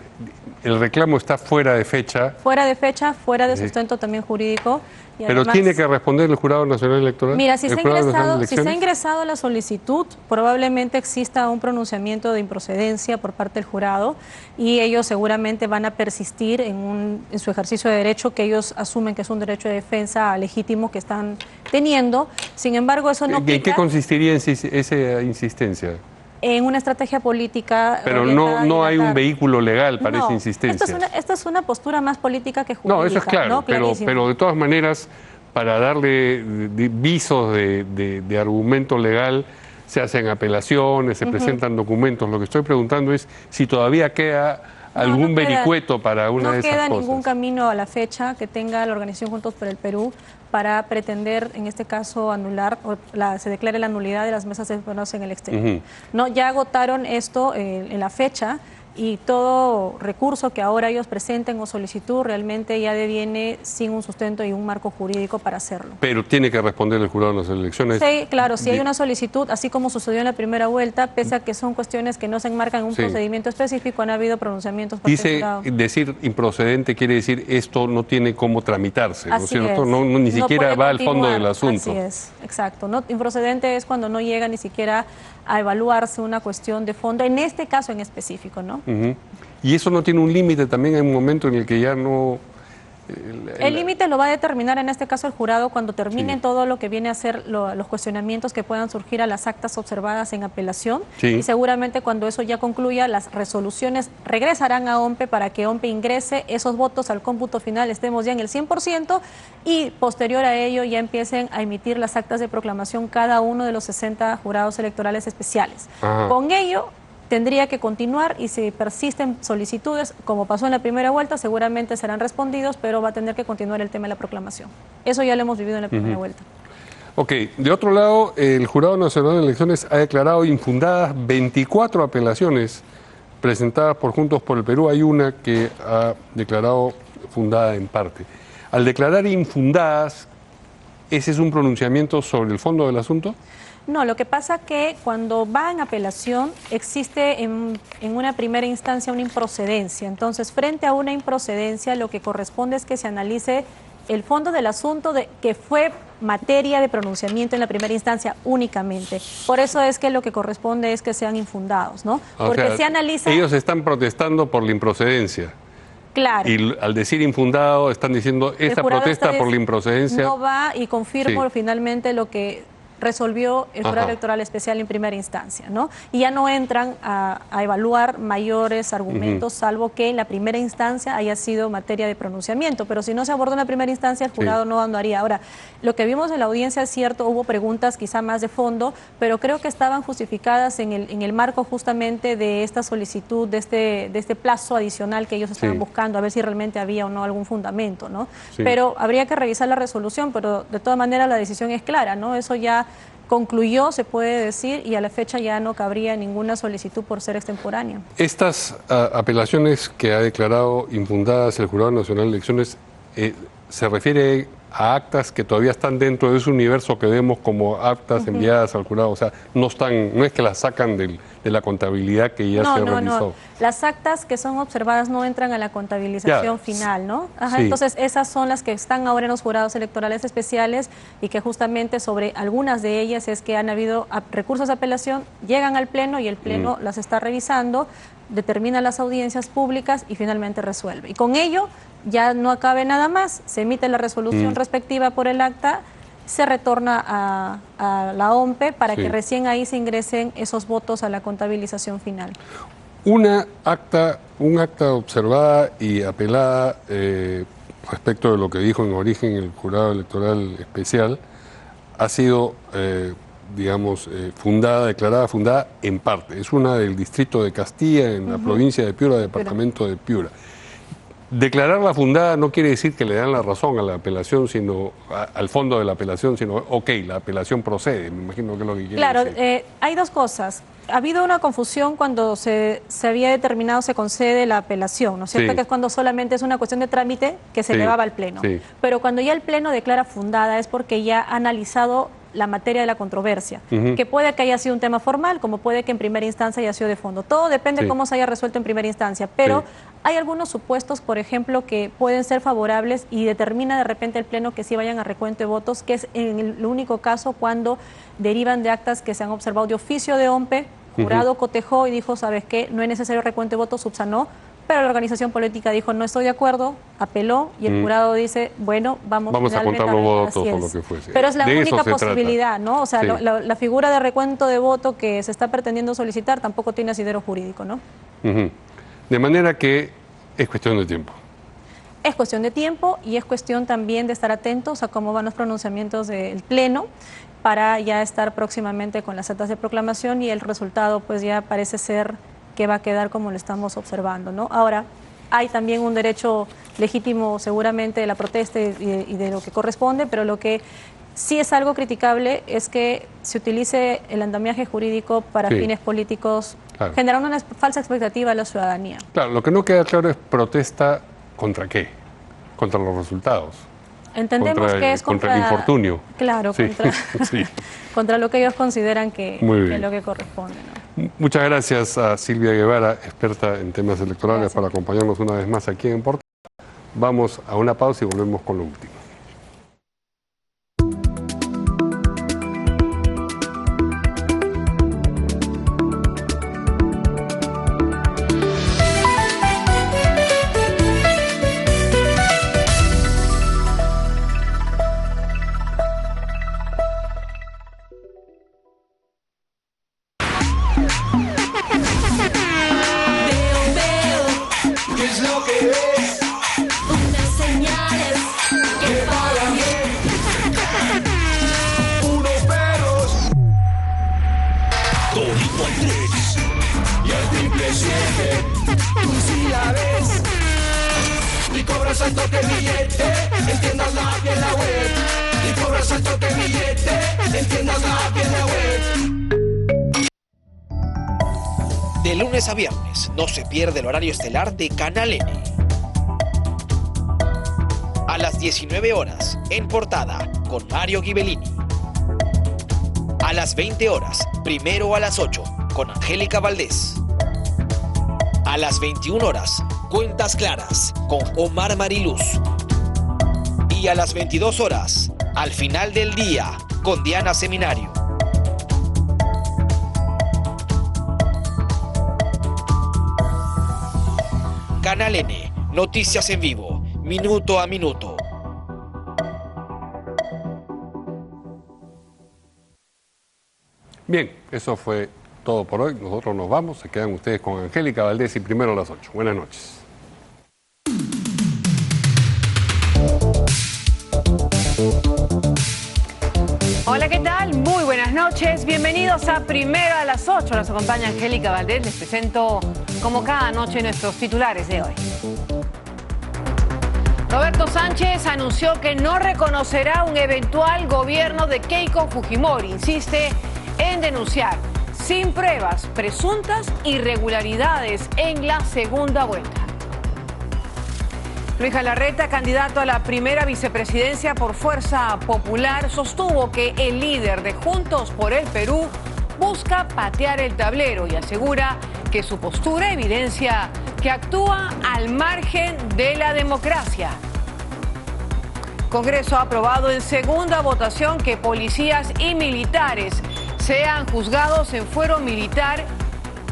el reclamo está fuera de fecha. Fuera de fecha, fuera de sustento también jurídico. Y pero además, tiene que responder el Jurado Nacional Electoral. Mira, si se ha ingresado la solicitud, probablemente exista un pronunciamiento de improcedencia por parte del jurado y ellos seguramente van a persistir en su ejercicio de derecho, que ellos asumen que es un derecho de defensa legítimo que están teniendo. Sin embargo, eso no quita... ¿En qué consistiría esa insistencia? En una estrategia política... Pero no hay un vehículo legal para esa insistencia. Esta es una postura más política que jurídica. No, eso es claro, ¿no? pero de todas maneras, para darle visos de argumento legal, se hacen apelaciones, se presentan documentos. Lo que estoy preguntando es si todavía queda algún vericueto para una de esas cosas. No queda ningún camino a la fecha que tenga la organización Juntos por el Perú para pretender, en este caso, anular o se declare la nulidad de las mesas de peruanos en el exterior. No, ya agotaron esto en la fecha y todo recurso que ahora ellos presenten o solicitud realmente ya deviene sin un sustento y un marco jurídico para hacerlo. Pero tiene que responder el Jurado de las Elecciones. Sí, claro, si hay una solicitud, así como sucedió en la primera vuelta, pese a que son cuestiones que no se enmarcan en un procedimiento específico, han habido pronunciamientos. Decir improcedente quiere decir esto no tiene cómo tramitarse, ¿no es cierto? Ni siquiera va al fondo del asunto. Así es, exacto. Improcedente es cuando no llega ni siquiera a evaluarse una cuestión de fondo, en este caso en específico, ¿no? Y eso no tiene un límite también, hay un momento en el que ya no... El límite lo va a determinar en este caso el jurado cuando terminen todo lo que viene a ser los cuestionamientos que puedan surgir a las actas observadas en apelación y seguramente cuando eso ya concluya las resoluciones regresarán a OMPE para que OMPE ingrese esos votos al cómputo final, estemos ya en el 100% y posterior a ello ya empiecen a emitir las actas de proclamación cada uno de los 60 jurados electorales especiales. Con ello tendría que continuar y si persisten solicitudes, como pasó en la primera vuelta, seguramente serán respondidos, pero va a tener que continuar el tema de la proclamación. Eso ya lo hemos vivido en la primera vuelta. Ok, de otro lado, el Jurado Nacional de Elecciones ha declarado infundadas 24 apelaciones presentadas por Juntos por el Perú. Hay una que ha declarado fundada en parte. Al declarar infundadas, ¿ese es un pronunciamiento sobre el fondo del asunto? No, lo que pasa que cuando va en apelación existe en una primera instancia una improcedencia. Entonces, frente a una improcedencia, lo que corresponde es que se analice el fondo del asunto de que fue materia de pronunciamiento en la primera instancia únicamente. Por eso es que lo que corresponde es que sean infundados, ¿no? Porque se analiza... Ellos están protestando por la improcedencia. Claro. Y al decir infundado están diciendo esta protesta por la improcedencia... No va y confirmo finalmente lo que resolvió el jurado Ajá. electoral especial en primera instancia, ¿no? Y ya no entran a evaluar mayores argumentos, salvo que en la primera instancia haya sido materia de pronunciamiento, pero si no se abordó en la primera instancia, el jurado no andaría. Ahora, lo que vimos en la audiencia es cierto, hubo preguntas quizá más de fondo, pero creo que estaban justificadas en el marco justamente de esta solicitud, de este plazo adicional que ellos estaban buscando, a ver si realmente había o no algún fundamento, ¿no? Pero habría que revisar la resolución, pero de todas maneras la decisión es clara, ¿no? Eso ya concluyó, se puede decir, y a la fecha ya no cabría ninguna solicitud por ser extemporánea. Estas apelaciones que ha declarado infundadas el Jurado Nacional de Elecciones, ¿se refiere a actas que todavía están dentro de ese universo que vemos como actas enviadas al jurado? O sea, no es que las sacan de la contabilidad que ya se realizó. No. Las actas que son observadas no entran a la contabilización final, ¿no? Ajá, entonces esas son las que están ahora en los jurados electorales especiales y que justamente sobre algunas de ellas es que han habido recursos de apelación, llegan al Pleno y el Pleno las está revisando, determina las audiencias públicas y finalmente resuelve. Y con ello ya no acabe nada más, se emite la resolución respectiva por el acta, se retorna a la OMPE para que recién ahí se ingresen esos votos a la contabilización final. Un acta observada y apelada respecto de lo que dijo en origen el Jurado Electoral Especial ha sido, declarada fundada en parte. Es una del distrito de Castilla, en la provincia de Piura, departamento de Piura. Declararla fundada no quiere decir que le dan la razón a la apelación, sino al fondo de la apelación, sino, la apelación procede, me imagino que es lo que quiere decir. Hay dos cosas. Ha habido una confusión cuando se había determinado se concede la apelación, ¿no es cierto? Que es cuando solamente es una cuestión de trámite que se elevaba al Pleno. Pero cuando ya el Pleno declara fundada es porque ya ha analizado la materia de la controversia, que puede que haya sido un tema formal, como puede que en primera instancia haya sido de fondo. Todo depende de cómo se haya resuelto en primera instancia, pero hay algunos supuestos, por ejemplo, que pueden ser favorables y determina de repente el Pleno que sí vayan a recuento de votos, que es en el único caso cuando derivan de actas que se han observado de oficio de OMPE, jurado cotejó y dijo, ¿sabes qué? No es necesario recuento de votos, subsanó, pero la organización política dijo, no estoy de acuerdo, apeló, y el jurado dice, bueno, vamos a contar los votos o lo que fuese. Pero es la única posibilidad, ¿no? O sea, la figura de recuento de voto que se está pretendiendo solicitar tampoco tiene asidero jurídico, ¿no? De manera que es cuestión de tiempo. Es cuestión de tiempo y es cuestión también de estar atentos a cómo van los pronunciamientos del Pleno para ya estar próximamente con las actas de proclamación y el resultado pues ya parece ser que va a quedar como lo estamos observando, ¿no? Ahora, hay también un derecho legítimo seguramente de la protesta y de lo que corresponde, pero lo que sí es algo criticable es que se utilice el andamiaje jurídico para fines políticos, generando una falsa expectativa a la ciudadanía. Claro, lo que no queda claro es protesta contra qué, contra los resultados. Entendemos que es contra el infortunio. Claro, contra lo que ellos consideran que es lo que corresponde, ¿no? Muchas gracias a Silvia Guevara, experta en temas electorales, por acompañarnos una vez más aquí en Portada. Vamos a una pausa y volvemos con lo último. De lunes a viernes, no se pierde el horario estelar de Canal N. A las 19 horas, en Portada, con Mario Ghibellini. A las 20 horas, primero a las 8, con Angélica Valdés. A las 21 horas, Cuentas Claras, con Omar Mariluz. Y a las 22 horas, Al Final del Día, con Diana Seminario. Canal N, noticias en vivo, minuto a minuto. Bien, eso fue todo por hoy. Nosotros nos vamos. Se quedan ustedes con Angélica Valdés y primero a las 8. Buenas noches. Hola, ¿qué tal? Muy buenas noches. Bienvenidos a Primero a las 8. Nos acompaña Angélica Valdés. Les presento, como cada noche, nuestros titulares de hoy. Roberto Sánchez anunció que no reconocerá un eventual gobierno de Keiko Fujimori. Insiste en denunciar sin pruebas presuntas irregularidades en la segunda vuelta. Luis Galarreta, candidato a la primera vicepresidencia por Fuerza Popular, sostuvo que el líder de Juntos por el Perú busca patear el tablero y asegura que su postura evidencia que actúa al margen de la democracia. Congreso ha aprobado en segunda votación que policías y militares sean juzgados en fuero militar.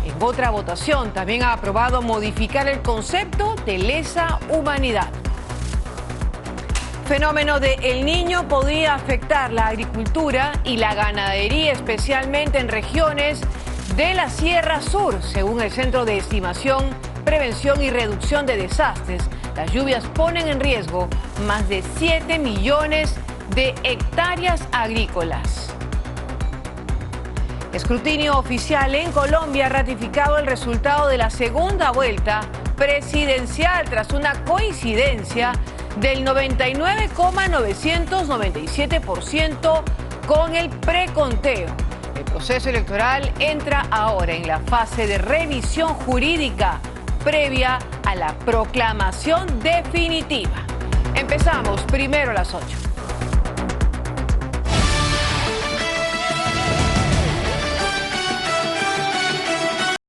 En otra votación también ha aprobado modificar el concepto de lesa humanidad. Fenómeno de El Niño podría afectar la agricultura y la ganadería, especialmente en regiones de la Sierra Sur, según el Centro de Estimación, Prevención y Reducción de Desastres. Las lluvias ponen en riesgo más de 7 millones de hectáreas agrícolas. Escrutinio oficial en Colombia ha ratificado el resultado de la segunda vuelta presidencial tras una coincidencia del 99,997% con el preconteo. El proceso electoral entra ahora en la fase de revisión jurídica previa a la proclamación definitiva. Empezamos primero a las 8.